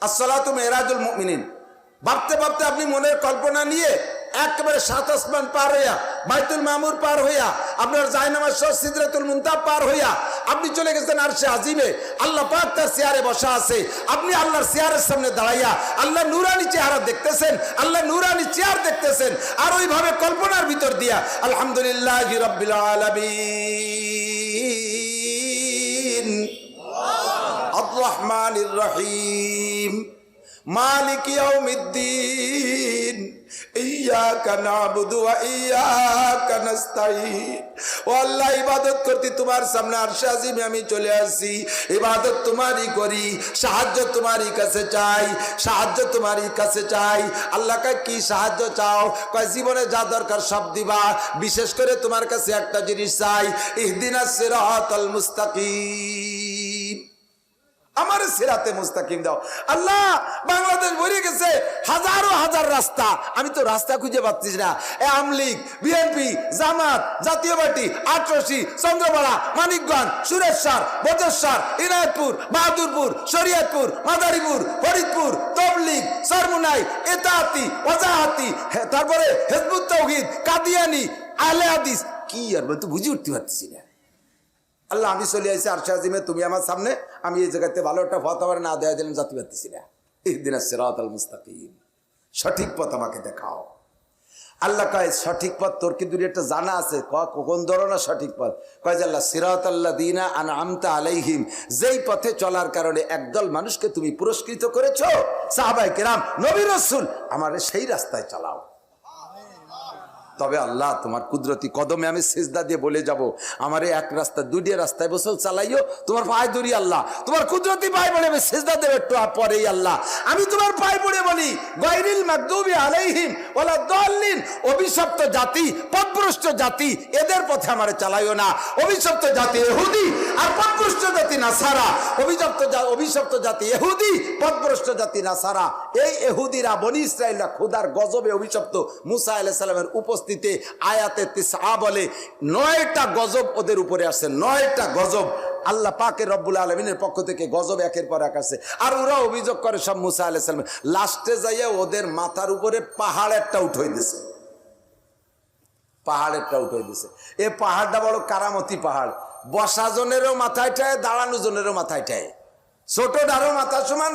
আসসালাতু মেরাজুল মুমিনিন ভাবতে ভাবতে আপনি মনের কল্পনা নিয়ে একেবারে 7 আসমান পার হইয়া, বাইতুল মামুর পার হইয়া, আপনার জায়নামাজ সহ সিদরাতুল মুনতাহা পার হইয়া আপনি চলে গেছেন আরশে আজিমে। আল্লাহ পাক তার চেয়ারে বসা আছে, আপনি আল্লাহর চেয়ারের সামনে দাঁড়াইয়া আল্লাহ নূরানি চেহারা দেখতেছেন, আল্লাহ নূরানি চেয়ার দেখতেছেন। আর ওইভাবে কল্পনার ভিতর দিয়া আলহামদুলিল্লাহি রাব্বিল আলামিন আর রহমানির রহিম মালিক ইয়াউমিদ্দিন ইয়াকা না'বুদু ওয়া ইয়াকা নাস্তাঈন। ও আল্লাহ, ইবাদত করতে তোমার সামনে আরশে আজিমে আমি চলে আসি, ইবাদত তোমারই করি, সাহায্য তোমারই কাছে চাই, সাহায্য তোমারই কাছে চাই। আল্লাহকে কি সাহায্য চাও? কয় জীবনে যা দরকার সব দিবা, বিশেষ করে তোমার কাছে একটা জিনিস চাই, ইহদিনাস সিরাতাল মুস্তাকিম, আমার সিরাতে মুস্তাকিম দাও। আল্লাহ, বাংলাদেশ ভরে গেছে হাজারো হাজার রাস্তা, আমি তো রাস্তা খুঁজে পাচ্ছি না। আমলিগ, বিএনপি, জামাত, জাতীয় পার্টি, আটরশি, চন্দ্রপাড়া, মানিকগঞ্জ, সুরেশ্বর, বজেশ্বর, ইনায়তপুর, বাহাদুরপুর, শরীয়তপুর, মাদারীপুর, ফরিদপুর, তবলিগ, সরমুনাই, এতাহাতি, ওয়াজাহাতি, তারপরে হিজবুত তাওহীদ, কাদিয়ানি, আহলে হাদিস, কি আর বলতো বুঝে উঠতে পারতেছি না। আল্লাহ, আমি চলে আসছি আরশে আজিমে, তুমি আমার সামনে, আমি এই জায়গাতে ভালো একটা পথ আমার না দেওয়া দিলাম, জাতি পারতেছি না। ইহদিনাস সিরাতাল মুস্তাকিম, সঠিক পথ আমাকে দেখাও। আল্লাহ কয় সঠিক পথ তোর কি দূরে একটা জানা আছে? কোন ধরনের সঠিক পথ? কয় যে আল্লাহ সিরাতাল্লাযীনা আনআমতা আলাইহিম, যেই পথে চলার কারণে একদল মানুষকে তুমি পুরস্কৃত করেছো, সাহাবায়ে কেরাম, নবী রাসূল, আমারে সেই রাস্তায় চালাও। তবে আল্লাহ তোমার কুদরতি কদমে আমি সিজদা দিয়ে বলে যাব, আমারে এক রাস্তা দুইটা রাস্তায় বসল চালাইও, তোমার পায়ে ধরি আল্লাহ, তোমার কুদরতি পায়ে পড়ে আমি সিজদা দেব একটু পরেই আল্লাহ, আমি তোমার পায়ে পড়ে বলি গায়রিল মাগদুবি আলাইহিম ওয়ালা দাল্লিন, অভিশপ্ত জাতি, পথভ্রষ্ট জাতি, এদের পথে আমারে চালাইও না। অভিশপ্ত জাতি ইহুদি আর পথভ্রষ্ট জাতি নাসারা, অভিশপ্ত জাতি ইহুদি, পথভ্রষ্ট জাতি নাসারা। এই ইহুদিরা বনি ইসরাইলরা খোদার গজবে অভিশপ্ত। মুসা আলাইহিস সালামের উপস্থিতি আয়াতে 9 বলে 9টা গজব ওদের উপরে আসছে, 9টা গজব আল্লাহ পাকের রব্বুল আলামিনের পক্ষ থেকে গজব একের পর এক আসছে। আর ওরা অভিযোগ করে সব মুসা আলাইহিস সালাম, লাস্টে যাইয়া ওদের মাথার উপরে পাহাড় একটা উঠাই দিছে, পাহাড় একটা উঠাই দিছে। এই পাহাড়টা বড় কারামতি পাহাড়, বসা জনেরও মাথায় ঠায়, দাঁড়ানো জনেরও মাথায় ঠায়, ছোট ডারো মাথা সমান,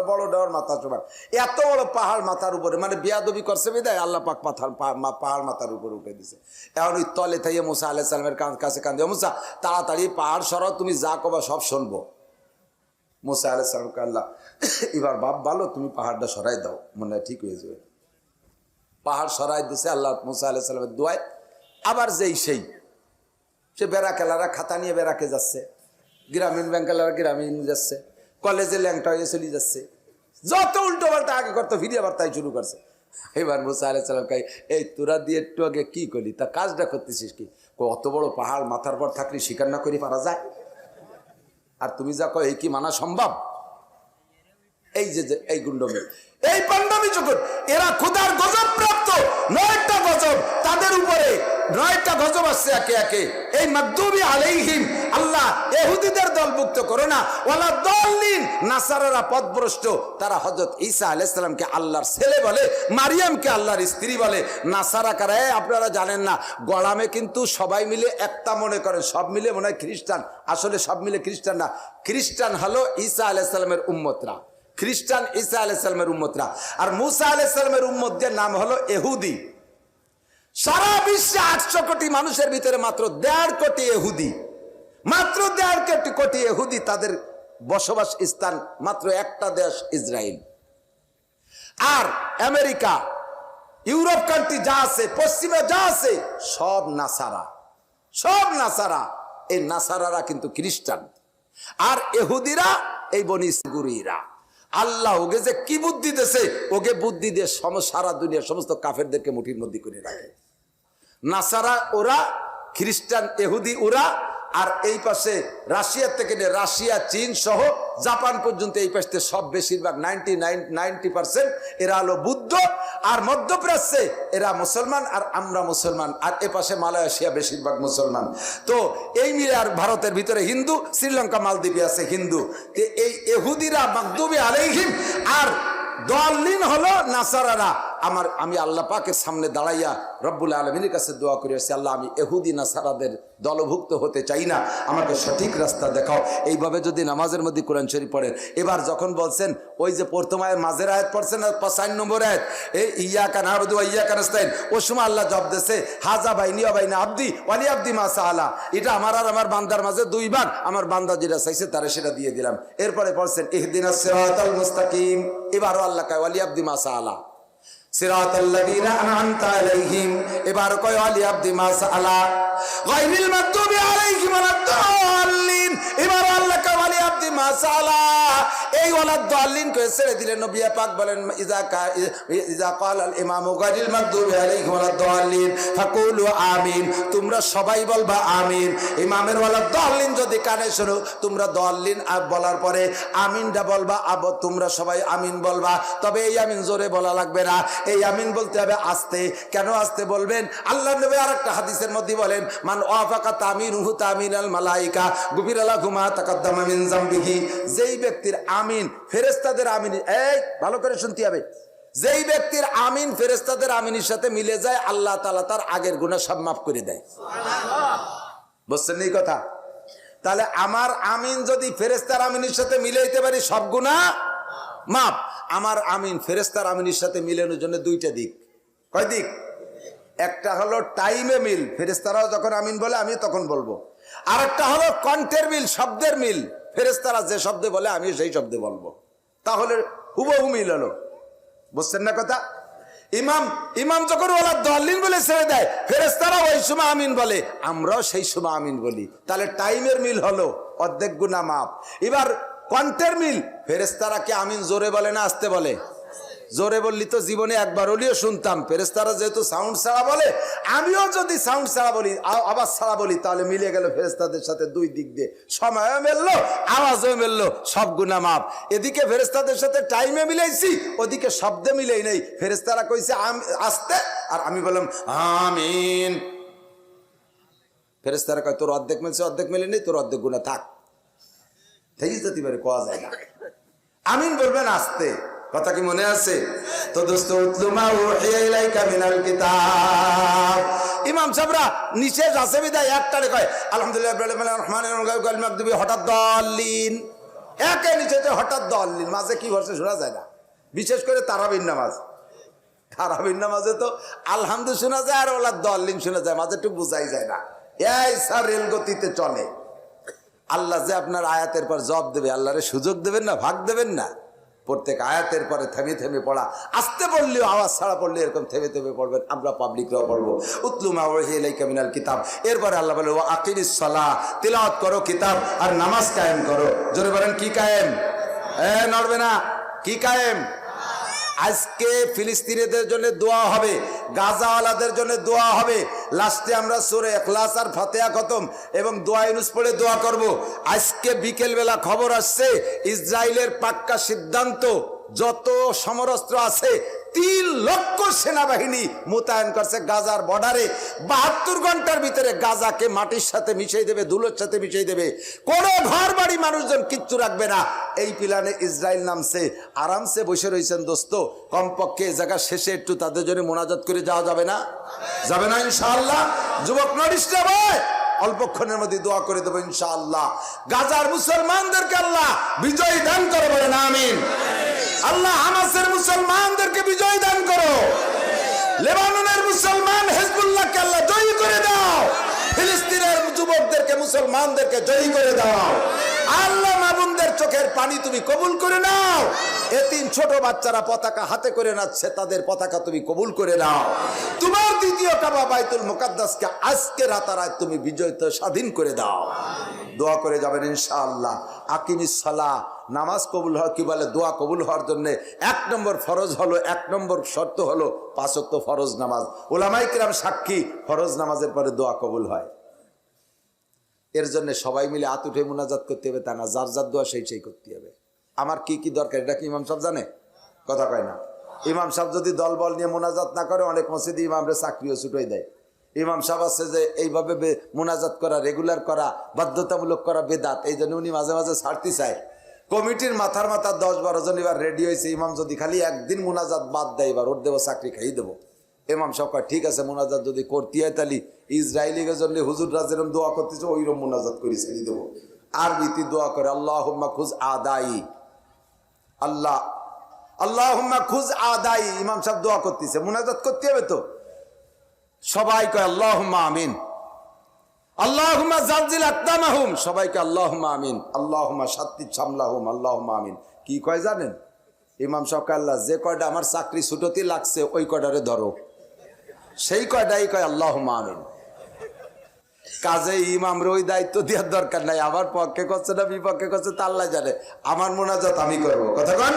বড় ডার মাথা সমান, এত বড় পাহাড় মাথার উপরে। মানে বেয়াদবি করছে বিদায় আল্লাহ পাক পাহাড় মাথার উপরে উঠে দিছে। এখন ওই তলে থাইয়ে মুসা আলাইহিস সালামের কাছে কান্দে, মুসা তাড়াতাড়ি পাহাড় সরাও, তুমি যা কবা সব শুনবো। মুসা আলাইহিস সালামকে আল্লাহ এবার বাপ ভালো, তুমি পাহাড়টা সরাই দাও, মনে হয় ঠিক হয়ে যাবে। পাহাড় সরাই দিছে আল্লাহ মুসা আলাইহিস সালামের দোয়ায়। আবার যেই সেই সে বেড়াকেলারা খাতা নিয়ে বেড়াকে যাচ্ছে, গ্রামীণ ব্যাংকেলারা গ্রামীণ যাচ্ছে, কলেজে ল্যাংটা হয়ে চলে যাচ্ছে, যত উল্টো পাল্টা আগে করতো ফিরে আবার তাই শুরু করছে। এবার মুসা আলাইহিস সালাম কয়, এই তোরা দিয়ে একটু আগে কি করলি, তা কাজটা করতেছিস কি? অত বড় পাহাড় মাথার পর থাকলে স্বীকার না করি পারা যায়? আর তুমি যা কয় এই কি মানা সম্ভব? এই যে এই গুন্ডমি, এই পান্ডামি যখন এরা খোদার গজব প্রাপ্ত, 9টা গজব তাদের উপরে, 9টা গজব আসছে একে একে। এই মাগদুবি আলাইহিম, আল্লাহ ইহুদিদের দলভুক্ত করো না, ওয়ালা দাল্লিন, নাসারারা পথভ্রষ্ট, তারা হযরত ঈসা আলাইহিস সালামকে আল্লাহর ছেলে বলে, মারিয়ামকে আল্লাহর স্ত্রী বলে। নাসারা কারা? আপনারা জানেন না, গলামে কিন্তু সবাই মিলে একটা মনে করেন, সব মিলে মনে হয় খ্রিস্টান, আসলে সব মিলে খ্রিস্টান না। খ্রিস্টান হলো ঈসা আলাইহিস সালামের উম্মতরা, খ্রিস্টান ঈসা আলাইহিস সালামের উম্মতরা, আর মুসা আলাইহিস সালামের উম্মতদের নাম হলো ইহুদি। সারা বিশ্বে 800 কোটি মানুষের ভিতরে মাত্র 1.5 কোটি ইহুদি, মাত্র 1.5 কোটি ইহুদি, তাদের বসবাস স্থান মাত্র একটা দেশ ইসরায়েল। আর আমেরিকা, ইউরোপ কান্ট্রি যা আছে, পশ্চিমে যা আছে, সব নাসারা, সব নাসারা। এই নাসারারা কিন্তু খ্রিস্টান, আর ইহুদিরা এই বনি ইসরাঈলীরা। আল্লাহ ওকে যে কি বুদ্ধি দিয়েছে, ওকে বুদ্ধি দিয়ে সারা দুনিয়ার সমস্ত কাফেরদেরকে মুঠির মধ্যে করে রাখে। নাসারা ওরা, খ্রিস্টান ইহুদি ওরা, আর এই পাশে রাশিয়া থেকে নিয়ে রাশিয়া, চীন সহ জাপান পর্যন্ত এই পাশে সব বেশিরভাগ 90% এরা হলো বুদ্ধ। আর মধ্যপ্রাচ্যে এরা মুসলমান, আর আমরা মুসলমান, আর এ পাশে মালয়েশিয়া বেশিরভাগ মুসলমান। তো এই মিলে আর ভারতের ভিতরে হিন্দু, শ্রীলঙ্কা মালদ্বীপে আছে হিন্দু। এই ইহুদিরা মাগদুবি আলাইহিম আর দাল্লিন হলো নাসারারা। আমি আল্লাহ পাকের সামনে দাঁড়াইয়া রব্বুল আলামিনের কাছে দোয়া করে আসছি, আল্লাহ আমি ইহুদি নাসারাদের দলভুক্ত হতে চাই না, আমাকে সঠিক রাস্তা দেখাও। এইভাবে যদি নামাজের মধ্যে কোরআন শরীফ পড়েন, এবার যখন বলছেন ওই যে প্রথম আয়াত মাঝের আয়াত পড়ছেন, 5 নম্বর আয়াত, এই ইয়াকা না'বুদু ওয়া ইয়াকা নাস্তাইন, ওই সময় আল্লাহ জবাব দিয়েছে, হাজা বাইনি ওয়া বাইনা আবদি ওয়া লি আবদি মা সাআলা, এটা আমার আর আমার বান্দার মাঝে 2 ভাগ, আমার বান্দা যেটা চাইছে তারে সেটা দিয়ে দিলাম। এরপরে পড়ছেন ইহদিনাস সিরাতাল মুস্তাকিম, এবারও আল্লাহ কয় ওয়া লি আবদি মা সাআলা, সিরাতাল্লাযীনা আন'আমতা আলাইহিম, এবার কয় ওয়া লি আবদি মা সাআলা, গায়রিল মাগদুবি আলাইহিম ওয়ালাদ দাল্লিন, এবার আল্লাহ কয় ওয়া লি আবদি মা সাআলা। এই ওয়ালাদ দাল্লিন কে ছেড়ে দিলেন। নবী পাক বলেন, ইজা ক্বালাল ইমামু গায়রিল মাগদুবি আলাইহিম ওয়ালাদ দাল্লিন ফাকুলু আমিন, তোমরা সবাই বলবা আমিন। ইমামের ওয়ালাদ দাল্লিন যদি কানে শোনো, তোমরা দাল্লিন বলার পরে আমিনটা বলবা, তোমরা সবাই আমিন বলবা। তবে এই আমিন জোরে বলা লাগবে না, এই আমিন বলতে হবে আস্তে। কেন আস্তে বলবেন? আল্লাহ নবী আরেকটা হাদিসের মধ্যে বলেন, মান ওয়াফাকা তামিনুহু তামিনাল মালায়েকা গুফিরা লাহু মা তাকাদ্দামা মিন যামবিহি, যেই ব্যক্তির আমিন ফেরেশতাদের আমিন, এই ভালো করে শুনতে হবে, যেই ব্যক্তির আমিন ফেরেশতাদের আমিনের সাথে মিলে যায়, আল্লাহ তাআলা তার আগের গুনাহ সব মাফ করে দেয়। সুবহানাল্লাহ, বুঝছেন এই কথা? তাহলে আমার আমিন যদি ফেরেশতার আমিনের সাথে মিলাইতে পারি সব গুনাহ মাপ। আমার আমিন ফেরেশতার আমিনের সাথে মিলানোর জন্য দুইটা দিক। কয় দিক? একটা হলো টাইমে মিল, ফেরেশতারাও যখন আমিন বলে আমি তখন বলবো। আর একটা হলো কণ্ঠের মিল, শব্দের মিল, ফেরেশতারা যে শব্দে বলে আমি সেই শব্দে বলবো, তাহলে হুবহু মিল হলো। বুঝছেন না কথা? ইমাম যখন ওলা দলিন বলে ছেড়ে দেয়, ফেরেশতারা ওই সময় আমিন বলে, আমরাও সেই সময় আমিন বলি, তাহলে টাইমের মিল হলো, অর্ধেক গুনাহ মাপ। এবার কণ্ঠের মিল, ফেরেশতারা কি আমিন জোরে বলে না আস্তে বলে? জোরে বললি তো জীবনে একবার হলেও শুনতাম। ফেরেশতারা যেহেতু সাউন্ড ছাড়া বলে, আমিও যদি সাউন্ড ছাড়া বলি, আওয়াজ ছাড়া বলি, তাহলে মিলে গেল ফেরেশতাদের সাথে দুই দিক দিয়ে, সময়ও মিললো আওয়াজও মিললো, সব গুনাহ মাপ। এদিকে ফেরেশতাদের সাথে টাইমে মিলাইছি, ওদিকে শব্দে মিলাই নেই। ফেরেশতারা কইছে আস্তে, আর আমি বললাম আমিন। ফেরেশতারা কয় তোর অর্ধেক মিলছে, অর্ধেক মিলে নেই, তোর অর্ধেক গুনাহ থাক। তাই যেতে পারে, কোয়া যায় না। আমিন বলবেন আস্তে। কথা কি মনে আছে? তো দোস্ত উতলুমা উহিয়া ইলাইকা মিনাল কিতাব, ইমাম সাহেবরা নিচে যাচ্ছে বিদায় একটারে কয় আলহামদুলিল্লাহ রাব্বিল আলামিন রহমানির রহিম মাগদুবি, হঠাৎ দলিন একে নিচে যে হঠাৎ দলিন, মাঝে কি হচ্ছে শোনা যায় না। বিশেষ করে তারাবির নামাজ, তারাবির নামাজে তো আলহামদু শোনা যায় আর ওলা দলিন শোনা যায়, মাঝে একটু বোঝাই যায় না। এই স্যার রেল গতিতে চলে। আল্লাহ যে আপনার আয়াতের পর জবাব দেবে, আল্লাহরে সুযোগ দেবেন না, ভাগ দেবেন না। প্রত্যেক আয়াতের পরে থেমে থেমে পড়া, আসতে পড়লেও আওয়াজ ছাড়া পড়লে এরকম থেমে থেমে পড়বেন। আমরা পাবলিকরাও পড়বো উতলু মা উহিয়া ইলাইকা মিনাল কিতাব। এরপরে আল্লাহ বলে ওয়া আকিমিস সালাহ, তিলাওয়াত করো কিতাব আর নামাজ কায়েম করো। জোরে বলেন কি কায়েম? নড়বে না, কি কায়েম? আজকে ফিলিস্তিনিদের জন্য দোয়া হবে, গাজাওয়ালাদের জন্য দোয়া হবে। লাস্টে আমরা সূরা ইখলাস আর ফাতিহা খতম এবং দোয়া ইউনুস পড়ে দোয়া করব। আজকে বিকেল বেলা খবর আসছে, ইসরায়েলের পাক্কা সিদ্ধান্ত, যত সমরাস্ত্র আছে 3 লক্ষ সেনাবাহিনী মোতায়েন করছে গাজার বর্ডারে। 72 ঘন্টার ভিতরে গাজাকে মাটির সাথে মিশিয়ে দেবে, ধুলোর সাথে মিশিয়ে দেবে, কোনো ঘর বাড়ি মানুষজন কিচ্ছু রাখবে না। এই প্ল্যানে ইসরায়েল নামছে, আরামসে বসে রয়েছেন দোস্ত। কমপক্ষে এই জায়গা শেষে একটু তাদের জন্য মোনাজাত করে যাওয়া যাবে না? যাবে না ইনশাআল্লাহ? যুবক নরিষ্টা ভাই, অল্পক্ষণের মধ্যে দোয়া করে দেবো ইনশাআল্লাহ। গাজার মুসলমানদেরকে আল্লাহ বিজয় দান করে, বলেন আমিন। আল্লাহ হামাসের মুসলমানদেরকে বিজয় দান করো। লেবাননের মুসলমান হিজবুল্লাহকে আল্লাহ জয়ী করে দাও। ফিলিস্তিনের যুবকদেরকে মুসলমানদেরকে জয়ী করে দাও। আল্লাহ মাবুনদের চোখের পানি তুমি কবুল করে নাও। এতিম ছোট বাচ্চারা পতাকা হাতে করে নাচছে, তাদের পতাকা তুমি কবুল করে নাও। তোমার দ্বিতীয় কাবা বাইতুল মুকাদ্দাসকে আজকে রাতারাত তুমি বিজয়িত স্বাধীন করে দাও। দোয়া করে যাবেন ইনশাআল্লাহ। আকিমিস সালাহ, নামাজ কবুল হয়, কি বলে দোয়া কবুল হওয়ার জন্য 1 নম্বর ফরজ হলো, 1 নম্বর শর্ত হলো 5 ওয়াক্ত ফরজ নামাজ। উলামায়ে কিরাম সাক্ষী, ফরজ নামাজের পরে দোয়া কবুল হয়। এর জন্য সবাই মিলে হাত উঠে মুনাজাত করতে হবে তা না, যার যার দোয়া সেই সেই করতে হবে। আমার কি কি দরকার এটা কি ইমাম সাহেব জানে? কথা কয় না। ইমাম সাহেব যদি দল বল নিয়ে মোনাজাত না করে, অনেক মসজিদে ইমামরা চাকরিও ছুটাই দেয়। ইমাম সাহেব আছে যে এইভাবে মোনাজাত করা, রেগুলার করা, বাধ্যতামূলক করা বেদাত, এই জন্য উনি মাঝে মাঝে ছাড়তে চায়। কমিটির মাথার 10-12 জন এবার রেডি হয়েছে, ইমাম যদি খালি একদিন মোনাজাত বাদ দেয়, এবার ওর দেবো চাকরি খাইয়ে দেবো। ইমাম সাহেব কয় ঠিক আছে, মোনাজাত যদি করতে হয় তাহলে ইসরায়েলের জন্য হুজুররা যেরকম দোয়া করতেছে ওইরকম মোনাজাত করে ছেড়ে দেবো। আরবিতে দোয়া করে আল্লাহুম্মা খুজ আদাই, আল্লাহুম্মা খুজ আদাই। ইমাম সাহেব দোয়া করতেছে, মোনাজাত করতে হবে তো, সবাই কয় আল্লাহুম্মা আমিন। আল্লাহুম্মা জালজিল আকদামাহুম, সবাইকে আল্লাহুম্মা আমিন। আল্লাহুম্মা শাত্তিত শামলাহুম, আল্লাহুম্মা আমিন। কি কয় জানেন? ইমাম সাহেব কয় আল্লাহ যে কয়টা আমার চাকরি ছুটোতে লাগছে ওই কয়টারে ধরো, সেই কয়টাই কয় আল্লাহুম্মা আমিন। কাজে ইমামরে ওই দায়িত্ব দেওয়ার দরকার নাই। আমার পক্ষে করছে না বিপক্ষে করছে তা আল্লাহ জানে। আমার মোনাজাত আমি করবো, কথা কন।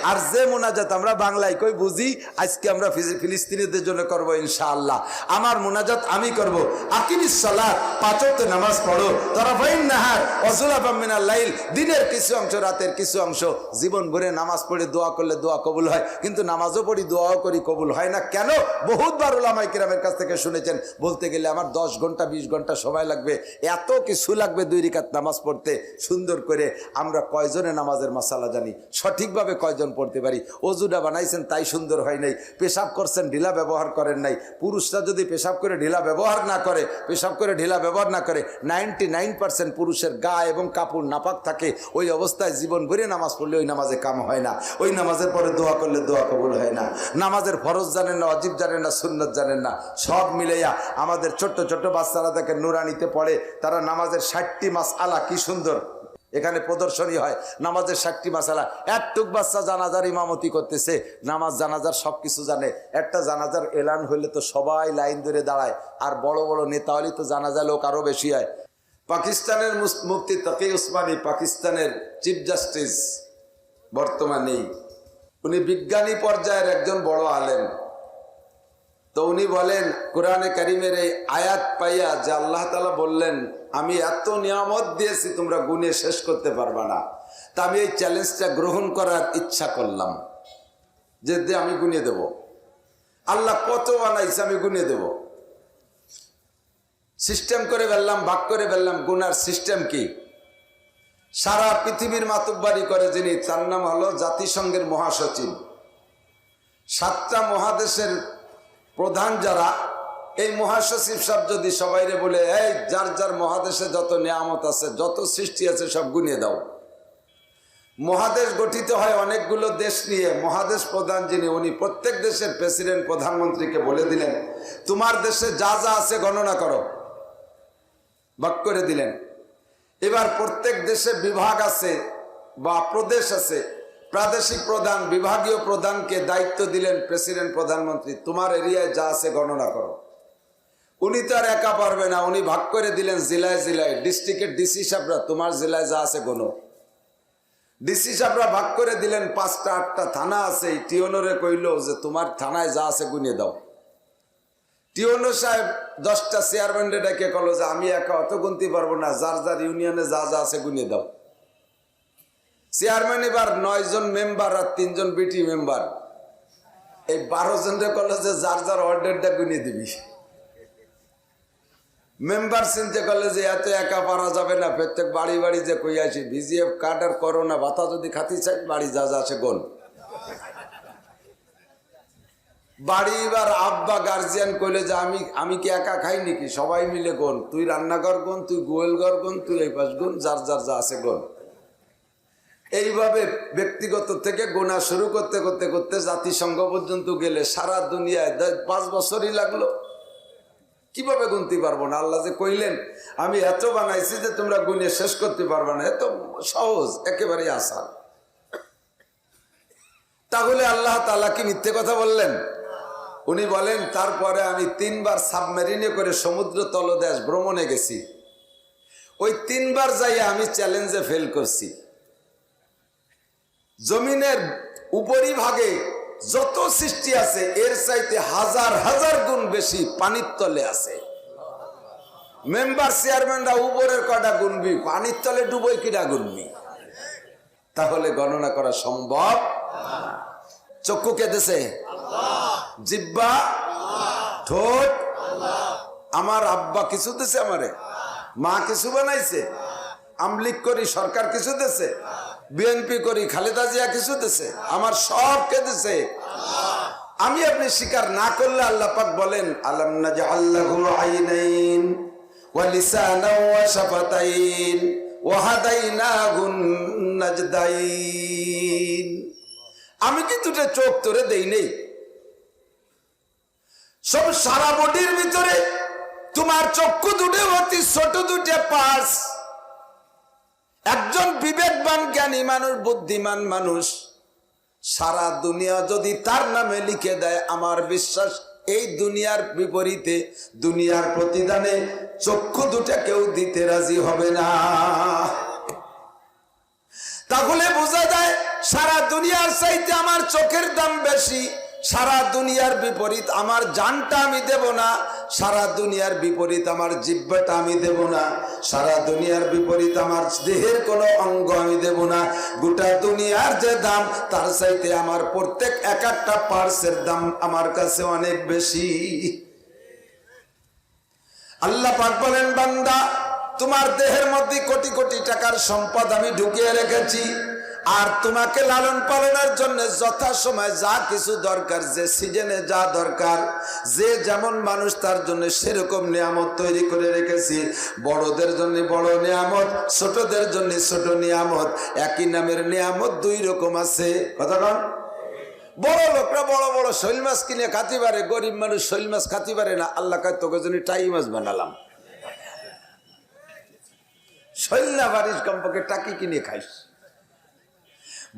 আর যে মোনাজাত আমরা বাংলায় কই বুঝি, আজকে আমরা ফিলিস্তিনিদের জন্য করবো ইনশাআল্লাহ। আমার মোনাজাত আমি করব। আকিমিস সালাত, 5 ওয়াক্ত নামাজ পড়ো। তরাফাইন নাহার ওয়া যুলাফাম মিনাল লাইল, দিনের কিছু অংশ রাতের কিছু অংশ। জীবন ভরে নামাজ পড়ে দোয়া করলে দোয়া কবুল হয়, কিন্তু নামাজও পড়ি দোয়াও করি কবুল হয় না কেন? বহুতবার উলামায়ে কিরামের কাছ থেকে শুনেছেন, বলতে গেলে আমার 10 ঘন্টা 20 ঘন্টা সময় লাগবে, এত কিছু লাগবে 2 রাকাত নামাজ পড়তে। সুন্দর করে আমরা কয়জনে নামাজের মাসালা জানি, সঠিকভাবে কয়জন পড়তে পারি? অজুটা বানাইছেন তাই সুন্দর হয় নাই, পেশাব করছেন ঢিলা ব্যবহার করেন নাই। পুরুষরা যদি পেশাব করে ঢিলা ব্যবহার না করে, পেশাব করে ঢিলা ব্যবহার না করে, 99% পুরুষের গা এবং কাপড় নাপাক থাকে। ওই অবস্থায় জীবন ভরে নামাজ পড়লে ওই নামাজে কাম হয় না, ওই নামাজের পরে দোয়া করলে দোয়া কবুল হয় না। নামাজের ফরজ জানেন না, ওয়াজিব জানেন না, সুন্নত জানেন না, সব মিলাইয়া আমাদের ছোট্ট ছোট্ট বাচ্চারা দেখে নুরানিতে পড়ে, তারা নামাজের 60টি মাসআলা কি সুন্দর এখানে প্রদর্শনী হয়, নামাজের 60টি মাসআলা। একটুক বাচ্চা জানাজার ইমামতি করতেছে, নামাজ জানাজার সব কিছু জানে। একটা জানাজার এলান হইলে তো সবাই লাইন ধরে দাঁড়ায়, আর বড় বড় নেতা হলে তো জানাজা লোক আরো বেশি হয়। পাকিস্তানের মুফতি তকি উসমানী, পাকিস্তানের চিফ জাস্টিস বর্তমানেই, উনি বিজ্ঞানী পর্যায়ের একজন বড় আলেম। তো উনি বলেন কোরআনে কারিমের এই আয়াত পাইয়া যে আল্লাহ তাআলা বললেন আমি এত নিয়ামত দিয়েছি তোমরা গুণে শেষ করতে পারবা না, তা আমি এই চ্যালেঞ্জটা গ্রহণ করার ইচ্ছা করলাম যে আমি গুণে দেব। আল্লাহ কত বানাইছে আমি গুণে দেব। সিস্টেম করে ফেললাম, ভাগ করে ফেললাম। গুনার সিস্টেম কি? সারা পৃথিবীর মাতুব্বারি করে যিনি, তার নাম হলো জাতিসংঘের মহাসচিব। 7টা মহাদেশের প্রধান যারা, এই মহাসচিব সব যদি সবাইরে বলে এই যার যার মহাদেশে যত নিয়ামত আছে, যত সৃষ্টি আছে সব গুনিয়ে দাও। মহাদেশ গঠিত হয় অনেকগুলো দেশ নিয়ে। মহাদেশ প্রধান যিনি, উনি প্রত্যেক দেশের প্রেসিডেন্ট প্রধানমন্ত্রীকে বলে দিলেন তোমার দেশে যা যা আছে গণনা করো, ভাগ করে দিলেন। এবার প্রত্যেক দেশে বিভাগ আছে বা প্রদেশ আছে, প্রাদেশিক প্রধান বিভাগীয় প্রধানকে দায়িত্ব দিলেন প্রেসিডেন্ট প্রধানমন্ত্রী তোমার এরিয়ায় যা আছে গণনা করো। উনি তো আর একা পারবে না, উনি ভাগ করে দিলেন জেলায় জেলায়। ডিস্ট্রিক্টের ডিসি সাহেবরা তোমার জেলায় যা আছে গণ। ডিসি সাহেবরা ভাগ করে দিলেন 5টা 8টা থানা আছে, টিওনরে কইল যে তোমার থানায় যা আছে গুনিয়ে দাও। টিওনো সাহেব 10টা চেয়ারম্যানরে ডেকে কলো যে আমি একা অত গুনতে পারবো না, যার যার ইউনিয়নে যা যা আছে গুনিয়ে দাও। চেয়ারম্যান এবার 9 জন মেম্বার আর 3 জন বিটি মেম্বার, এই 12 জনরে কলো যে যার যার অর্ডারটা গুনিয়ে দিবি। মেম্বার চিন্তা করলে যে এত একা পারা যাবে না, প্রত্যেক বাড়ি বাড়ি যে কই আসি ভিজিএফ কার্ড আর করোনা ভাতা যদি খাতি চাই বাড়ি যা যা আছে গোন। বাড়ি এবার আব্বা গার্জিয়ান কইলে যে আমি কি একা খাই নাকি, সবাই মিলে গোন। তুই রান্নাঘর গোন, তুই গোয়েল ঘর গোন, তুই এই পাশ গোন, যার যার যা আছে গোন। এইভাবে ব্যক্তিগত থেকে গোনা শুরু করতে করতে করতে জাতিসংঘ পর্যন্ত গেলে সারা দুনিয়ায় 5 বছরই লাগলো। কিভাবে গুনতে পারবো না? আল্লাহ যে কইলেন আমি এত বানাইছি যে তোমরা গুনে শেষ করতে পারবে না, এত সহজ, একেবারে আসান। তাহলে আল্লাহ তাআলা কি মিথ্যে কথা বললেন? উনি বলেন তারপরে আমি 3 বার সাবমেরিনে করে সমুদ্র তলদেশ ভ্রমণে গেছি। ওই 3 বার যাইয়া আমি চ্যালেঞ্জে ফেল করছি। জমিনের উপরিভাগে যত সৃষ্টি আছে এর চাইতে হাজার হাজার গুণ বেশি পানির তলে আছে। মেম্বার চেয়ারম্যানরা উপরের কটা গুনবি, পানির তলে ডুবই কিনা গুনবি? তাহলে গণনা করা সম্ভব। চক্ষু কে দিছে? জিহ্বা, ঠোঁট। আমার আব্বা কিছু দিছে, আমারে মা কিছু বানাইছে, আমলিক করি সরকার কিছু দিছে, বিএনপি করি খালেদা জিয়া কিছু দিছে, আমার সব কে দিছে? আমি আপনি স্বীকার না করলে আল্লাহ পাক বলেন আলাম নাজআল লাহু আইনাইন ওয়া লিসানান ওয়া শাফাতাইন ওয়া হাদাইনাহুন নাজদাইন। আমি কি দুটো চোখ তোরে দেই নেই? সব সারা বডির ভিতরে তোমার চক্ষু দুটো অতি ছোট দুটো পার্টস। একজন বিবেকবান জ্ঞানী মানুষ, বুদ্ধিমান মানুষ সারা দুনিয়া যদি তার নামে লিখে দেয়, আমার বিশ্বাস এই দুনিয়ার বিপরীতে, দুনিয়ার প্রতিদানে চক্ষু দুটা কেউ দিতে রাজি হবে না। তাহলে বোঝা যায় সারা দুনিয়ার চাইতে আমার চোখের দাম বেশি। সারা দুনিয়ার বিপরীত আমার জানটা আমি দেব না, সারা দুনিয়ার বিপরীত আমার জিহ্বাটা আমি দেব না, সারা দুনিয়ার বিপরীত আমার দেহের কোনো অঙ্গ আমি দেব না। গোটা দুনিয়ার যে দাম তার চাইতে আমার প্রত্যেক এক একটা পার্টসের দাম আমার কাছে অনেক বেশি। আল্লাহ পাক বলেন বান্দা তোমার দেহের মধ্যে কোটি কোটি টাকার সম্পদ আমি ঢুকিয়ে রেখেছি, আর তোমাকে লালন পালনের জন্য যথাসময় যা কিছু দরকার, যে সিজনে যা দরকার, যে যেমন মানুষ তার জন্য সেরকম নিয়ামত তৈরি করে রেখেছি। বড়দের জন্য বড় নিয়ামত, ছোটদের জন্য ছোট নিয়ামত। একই নামের নিয়ামত দুই রকম আছে। কথা কন। বড় লোকরা বড় বড় শৈল মাছ কিনে খাতে পারে, গরিব মানুষ শৈল মাছ খাতে পারে না। আল্লাহ কয় তোকে জন্য টাই মাছ বানালাম। শৈল না পারিস, কমপক্ষে টাকি কিনে খাইস।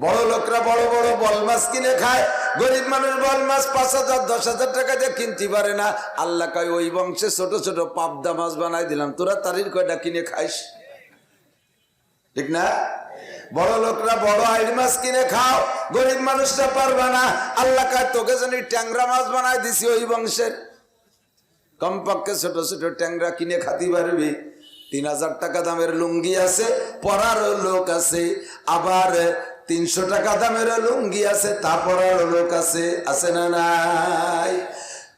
বড় লোকরা বড় বড় বল মাছ কিনে খায়, গরিব মানুষ বল মাছ 5,000 10,000 টাকা দিয়ে কিনতে পারে না। আল্লাহ কয় ওই বংশে ছোট ছোট পাবদা মাছ বানাই দিলাম, তোরা তারির কয়টা কিনে খাইস। ঠিক না? বড় লোকরা বড় আইড় মাছ কিনে খাও, গরিব মানুষরা পারবে না। আল্লাহ কয় তোকে জানি ট্যাংরা মাছ বানাই দিছি ওই বংশের। কমপক্ষে ছোট ছোট ট্যাংরা কিনে খাতে পারবি। 3,000 টাকা দামের লুঙ্গি আছে, পরার লোক আছে। আবার 300 টাকা দামের লুঙ্গি আছে, তা পরার লোক আছে। আছে না নাই?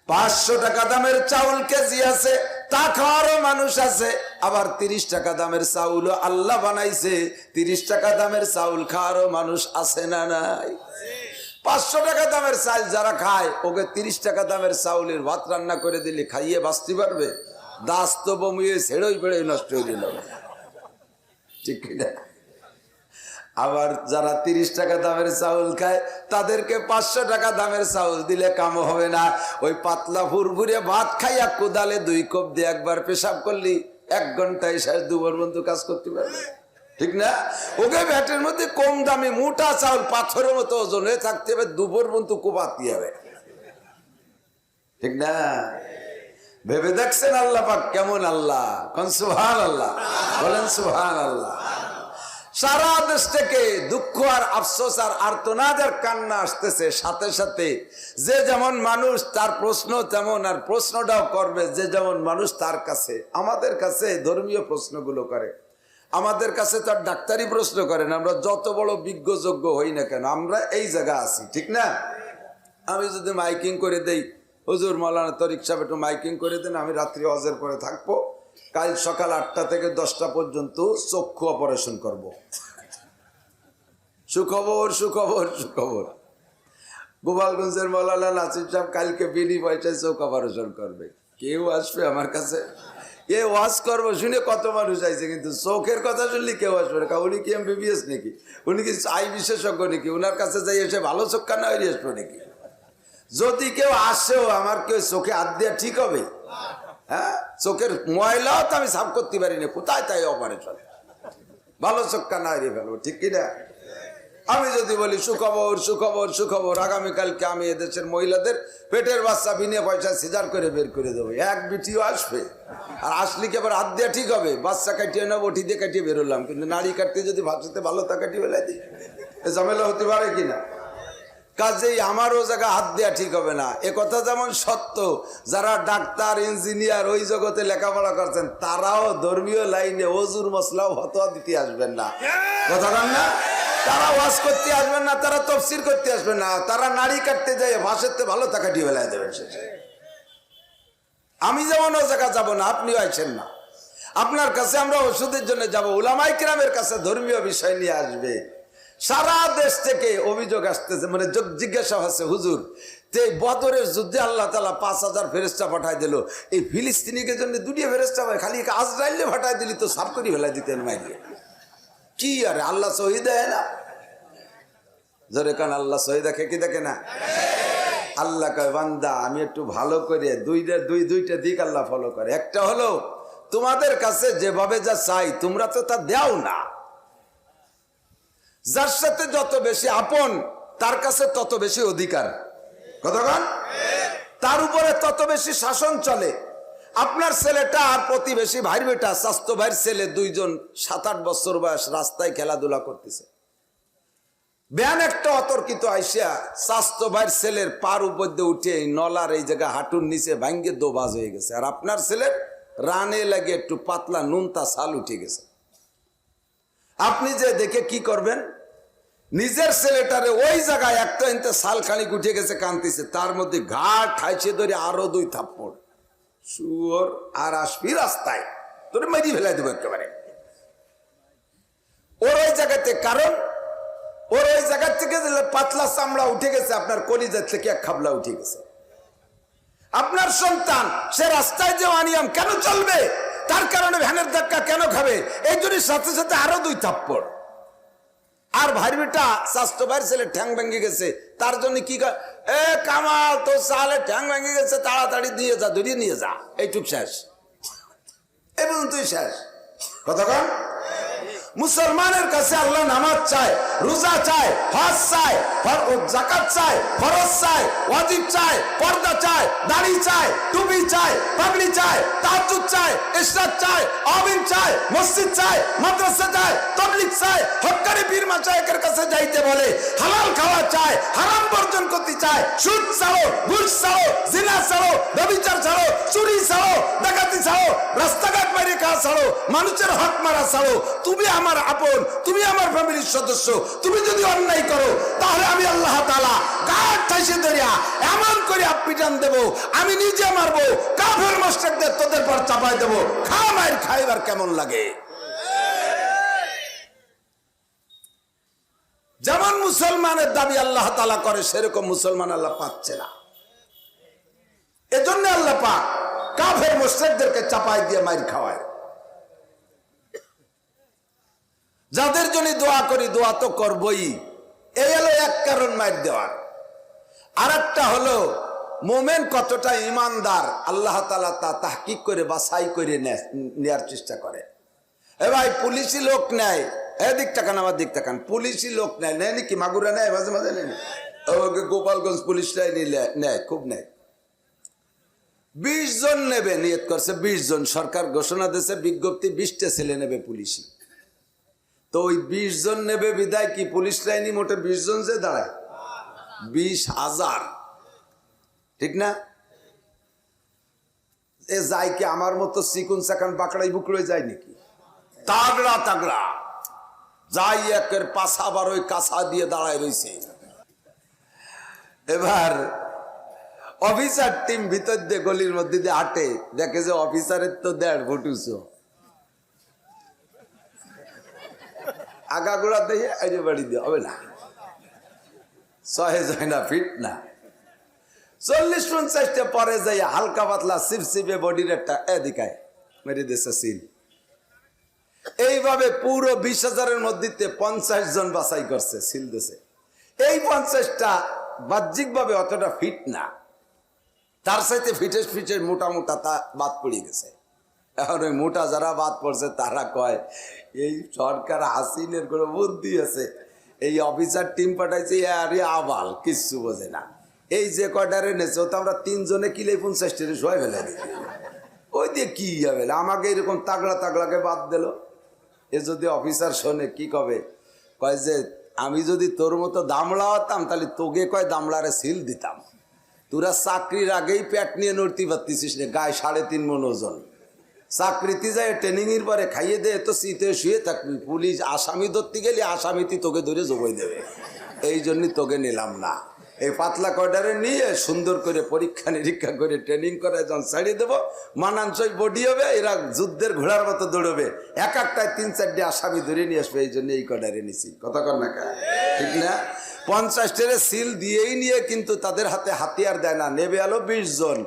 500 টাকা দামের চাউল কেজি আছে, তা খাওয়ারও মানুষ আছে। আবার 30 টাকা দামের চাউল আল্লাহ বানাইছে, 30 টাকা দামের চাউল খাওয়ারও মানুষ আছে না নাই? 500 টাকা দামের চাল যারা খায়, ওকে 30 টাকা দামের চাউলের ভাত রান্না করে দিলে খাইয়ে বাঁচতে পারবে? দাস তো বমিয়ে ছেড়ই বেড়ে নষ্ট হয়ে গেল। ঠিক কিনা? আবার যারা 30 টাকা দামের চাউল খায়, তাদেরকে 500 টাকা দামের চাউল দিলে কাম হবে না। ওই পাতলা ফুরফুরে ভাত খাইয়া কোদালে 2 কোপ দিয়ে একবার পেশাব করলি 1 ঘন্টায় 2 বন্ধু কাজ করতে পারবে। ঠিক না? ওকে ব্যাটের মধ্যে কম দামি মোটা চাউল পাথরের মতো ওজন হয়ে থাকতে হবে, 2 বন্ধু কোপাতে হবে। ঠিক না? ভেবে দেখছেন আল্লাহ পাক কেমন আল্লাহ? কোন সুবহানাল্লাহ, বলেন সুবহানাল্লাহ। সারা দেশ থেকে দুঃখ আর আফসোস আর আর্তনাদ আর কান্না আসতেছে, সাথে সাথে যে যেমন মানুষ তার প্রশ্ন তেমন, আর প্রশ্নটাও করবে যে যেমন মানুষ তার কাছে। আমাদের কাছে ধর্মীয় প্রশ্নগুলো করে, আমাদের কাছে তার ডাক্তারি প্রশ্ন করেন। আমরা যত বড় বিজ্ঞ যোগ্য হই না কেন, আমরা এই জায়গা আছি। ঠিক না? আমি যদি মাইকিং করে দেই, হুজুর মাওলানা তরিক সাহেব একটু মাইকিং করে দেন, আমি রাত্রি হজের পরে থাকবো, কাল সকাল 8টা থেকে 10টা পর্যন্ত চক্ষু অপারেশন করব। সুখবর সুখবর সুখবর, গোপালগঞ্জের মাওলানা নাসির সাহেব কালকে বিনি পয়সায় চোখ অপারেশন করবে। কেউ আসবে আমার কাছে? এ ওয়াজ করবো শুনে কত মানুষ আইছে, কিন্তু চোখের কথা শুনলে কেউ আসবে না। উনি কি MBBS নাকি? উনি কি আই বিশেষজ্ঞ নাকি? উনার কাছে যাই এসে ভালো চোখ কান্না হয়ে আসবে নাকি? যদি কেউ আসেও, আমার কেউ চোখে হাত দেওয়া ঠিক হবে? হ্যাঁ, চোখের ময়লাও তো আমি সাফ করতে পারি না, কোথায় তাই অপারেশন। ভালো চোখ কান্না হারিয়ে ফেলবো। ঠিক কিনা? আমি যদি বলি সুখবর সুখবর সুখবর, আগামীকালকে আমি এদেশের মহিলাদের পেটের বাচ্চা বিনা পয়সায় সিজার করে বের করে দেবো, এক বিটিও আসবে। আর আসলে কি আবার হাত দেওয়া ঠিক হবে? বাচ্চা কাটিয়ে নেবো, বটি দিয়ে কাটিয়ে বেরোলাম, কিন্তু নাড়ি কাটতে যদি ভাষাতে ভালো তা কাটিয়ে বেলাই দিই, ঝামেলা হতে পারে কিনা? কাজেই আমারও জায়গা হাত দেওয়া ঠিক হবে না। এ কথা যেমন সত্য, যারা ডাক্তার ইঞ্জিনিয়ার ওই জগতে লেখাপড়া করছেন, তারাও ধর্মীয় লাইনে ওজুর মশলাও ফতোয়া দিতে আসবেন না। কথা বলেন না? তারা ওয়াজ করতে আসবেন না, তারা তাফসীর করতে আসবেন না, তারা নাড়ি কাটতে যায় ভাষাতে ভালো তা কাটিয়ে বেলায় দেবেন শেষে। আমি যেমন ও জায়গা যাবো না, আপনিও আইছেন না। আপনার কাছে আমরা ওষুধের জন্য যাবো, উলামায়ে কিরামের কাছে ধর্মীয় বিষয় নিয়ে আসবে। সারা দেশ থেকে অভিযোগ আসতেছে, মানে জিজ্ঞাসা হচ্ছে, হুজুর যে বদরের যুদ্ধে আল্লাহ তাআলা 5,000 ফেরেশতা পাঠাই দিল, এই ফিলিস্তিনিকে জন্য 2টি ফেরেশতা হয়, খালি আজরাইলে পাঠাই দিলি তো সাফ করে ফেলাই দিতেন মাইরিয়ে। কি আরে আল্লাহ সহি দেয় না? জোরে কান আল্লাহ সহি দেখে কি দেখে না? আল্লাহ কয় বান্দা আমি একটু ভালো করে দুইটা দিক আল্লাহ ফলো করে। একটা হলো তোমাদের কাছে যেভাবে যা চাই তোমরা তো তা দাও না। যার সাথে যত বেশি আপন তার কাছে তত বেশি অধিকার, কতক্ষণ তার উপরে তত বেশি শাসন চলে। আপনার ছেলেটা আর প্রতিবেশী ভাইয়ের বেটা, স্বাস্থ্য ভাইয়ের ছেলে, 2জন 7-8 বছর বয়স রাস্তায় খেলাধুলা করতেছে। ব্যান একটা অতর্কিত আইসা স্বাস্থ্য ভাইয়ের ছেলের পার উপর দিয়ে উঠে নলার এই জায়গা হাঁটুর নিচে ভাঙ্গে দোবাজ হয়ে গেছে। আর আপনার ছেলের রানে লাগে একটু পাতলা নুনতা ছাল উঠে গেছে। আপনি যে দেখে কি করবেন? নিজের ছেলেটারে ওই জায়গায় একটা ইনতে ছাল খানিক উঠে গেছে, কানতেছে, তার মধ্যে ঘাট খাইছে ধরে আরো 2 থাপ্পড়। শুয়োর আর আসবি রাস্তায়, তোরে মেরি ফেলাই দেবো একেবারে। ওর ওই জায়গাতে, কারণ ওর ওই জায়গা থেকে পাতলা চামড়া উঠে গেছে, আপনার কলিজার থেকে এক খাবলা উঠে গেছে। আপনার সন্তান সে রাস্তায় যে অনিয়ম কেন চলবে, তার কারণে ভ্যানের ধাক্কা কেন খাবে, এই জন্য সাথে সাথে আরো 2 থাপ্পড়। আর ভাই বেটা স্বাস্থ্য ভাইয়ের ছেলে ঠ্যাং ভেঙে গেছে, তার জন্য কি এ কামাল তো সালে ঠ্যাং ভেঙে গেছে, তাড়াতাড়ি দিয়ে যা, ধরিয়ে নিয়ে যা, এইটুক শেষ, এই বলুন তুই শেষ। কতক্ষণ মুসলমানের কাছে আল্লাহ নামাজ চায়, রোজা চায়, হজ চায়, যাকাত চায়, ফরজ চায়, ওয়াজিব চায়, পর্দা চায়, দাড়ি চায়, টুপি চায়, পাগড়ি চায়, তাহাজ্জুদ চায়, ইশরাক চায়, আমিন চায়, মসজিদ চায়, মাদ্রাসা চায়, তাবলীগ চায়, হক্কানি পীর মাশায়েখের কাছে যাইতে বলে, হালাল খাওয়া চায়, হারাম বর্জন করতে চায়, সুদ ছাড়ো, ঘুষ ছাড়ো, জিনা ছাড়ো, ব্যভিচার ছাড়ো, চুরি ছাড়ো, ডাকাতি ছাড়ো, রাস্তাঘাট মেরে খাওয়া ছাড়ো, মানুষের হক মারা ছাড়ো। তুমি আমার আপন, তুমি আমার ফ্যামিলির সদস্য, তুমি যদি অন্যায় করো তাহলে আমি আল্লাহ তাআলা গাঢ় ঠাইসে ধরিয়া এমন করে পিটান দেব, আমি নিজে মারবো, কাফের মুশরিকদের তোদের পর চাপাই দেব। খামার খাইবার কেমন লাগে? যেমন মুসলমানের দাবি আল্লাহ তাআলা করে, সেরকম মুসলমান আল্লাহ পাচ্ছে না। এজন্য আল্লাহ পাক কাফের মুশরিকদেরকে চাপাই দিয়ে মাইর খাওয়ায়। যাদের জন্য দোয়া করি, দোয়া তো করবই, এই হলো এক কারণ মাইর দেওয়ার। আর একটা হলো মোমেন কতটা ইমানদার আল্লাহ তাআলা তা তাহকিক করে বাছাই করে নেয়ার চেষ্টা করে। এ ভাই পুলিশি লোক নেয়, এদিক টাকান আমার দিক টাকান, পুলিশি লোক নেয়, নেয় নাকি মাগুরা নেয়, মাঝে মাঝে নেয়, গোপালগঞ্জ পুলিশরাই নিলে নেয়, খুব নেয়। 20 জন নেবে নিয়ত করছে, 20 জন সরকার ঘোষণা দিয়েছে, বিজ্ঞপ্তি 20টা ছেলে নেবে পুলিশি। তো ওই 20 জন নেবে বিদায় কি পুলিশ লাইনি মোটে 20 জন যে দাঁড়ায় 20,000, ঠিক না? এ যায় কি আমার মতো চিকুন চাকান বাকড়াই বুকড়ে যায় নাকি? তাগড়া তাগড়া যাই, একের পাশা আবার ওই কাঁচা দিয়ে দাঁড়ায় রয়েছে। এবার অফিসার টিম ভিতর দিয়ে গলির মধ্যে দিয়ে হাঁটে, দেখে যে অফিসারের তো 1.5 ফুট উঁচু, আগাগোড়া দিয়ে আইরে বাড়ি দিয়ে হবে না, 6 যায় না, ফিট না, 40-50টা পরে যাই হালকা পাতলা সিপসিপে বডির একটা এদিকায় মেরে দিয়েছে সিল। এইভাবে পুরো 20,000-এর মধ্যে 50 জন বাছাই করছে, সিল দিয়েছে। এই 50টা বাহ্যিক ভাবে অতটা ফিট না, তার সাথে ফিটের ফিটের মোটা মোটা তা বাদ পড়ে গেছে। এখন ওই মোটা যারা বাদ পড়ছে তারা কয় এই সরকার হাসিনের কোনো বুদ্ধি আছে, এই অফিসার টিম পাঠাইছে, আরে আবাল কিচ্ছু বোঝে না, এই যে কয়টারে নেছে ও তো আমরা 3 জনে কিলে 50টা সবাই ফেলে দিই, ওই দিয়ে কি হবে, আমাকে এরকম তাগড়া তাগড়াকে বাদ দিল। এ যদি অফিসার শোনে কি কবে, কয় যে আমি যদি তোর মতো দামড়া হতাম তাহলে তোকে কয় দামড়ারে সিল দিতাম, তোরা চাকরির আগেই পেট নিয়ে নড়তে পারতিস না, গায়ে 3.5 মণ ওজন, চাকরিতে যায় ট্রেনিং এর পরে খাইয়ে দে তো শীতে শুয়ে থাকবি, পুলিশ আসামি ধরতে গেলে আসামিতি তোকে ধরে জবাই দেবে, এই জন্যই তোকে নিলাম না। এই পাতলা কয়ডারে নিয়ে সুন্দর করে পরীক্ষা নিরীক্ষা করে ট্রেনিং করে যখন ছাড়িয়ে দেবো, মানানসই বডি হবে, এরা যুদ্ধের ঘোড়ার মতো দৌড়বে, এক একটায় 3-4টে আসামি ধরে নিয়ে আসবে, এই জন্য এই কয়ডারে নিছি। কথা কর না কা, ঠিক না? 50টারে সিল দিয়েই নিয়ে কিন্তু তাদের হাতে হাতিয়ার দেয় না, নেবে আলো 20 জন,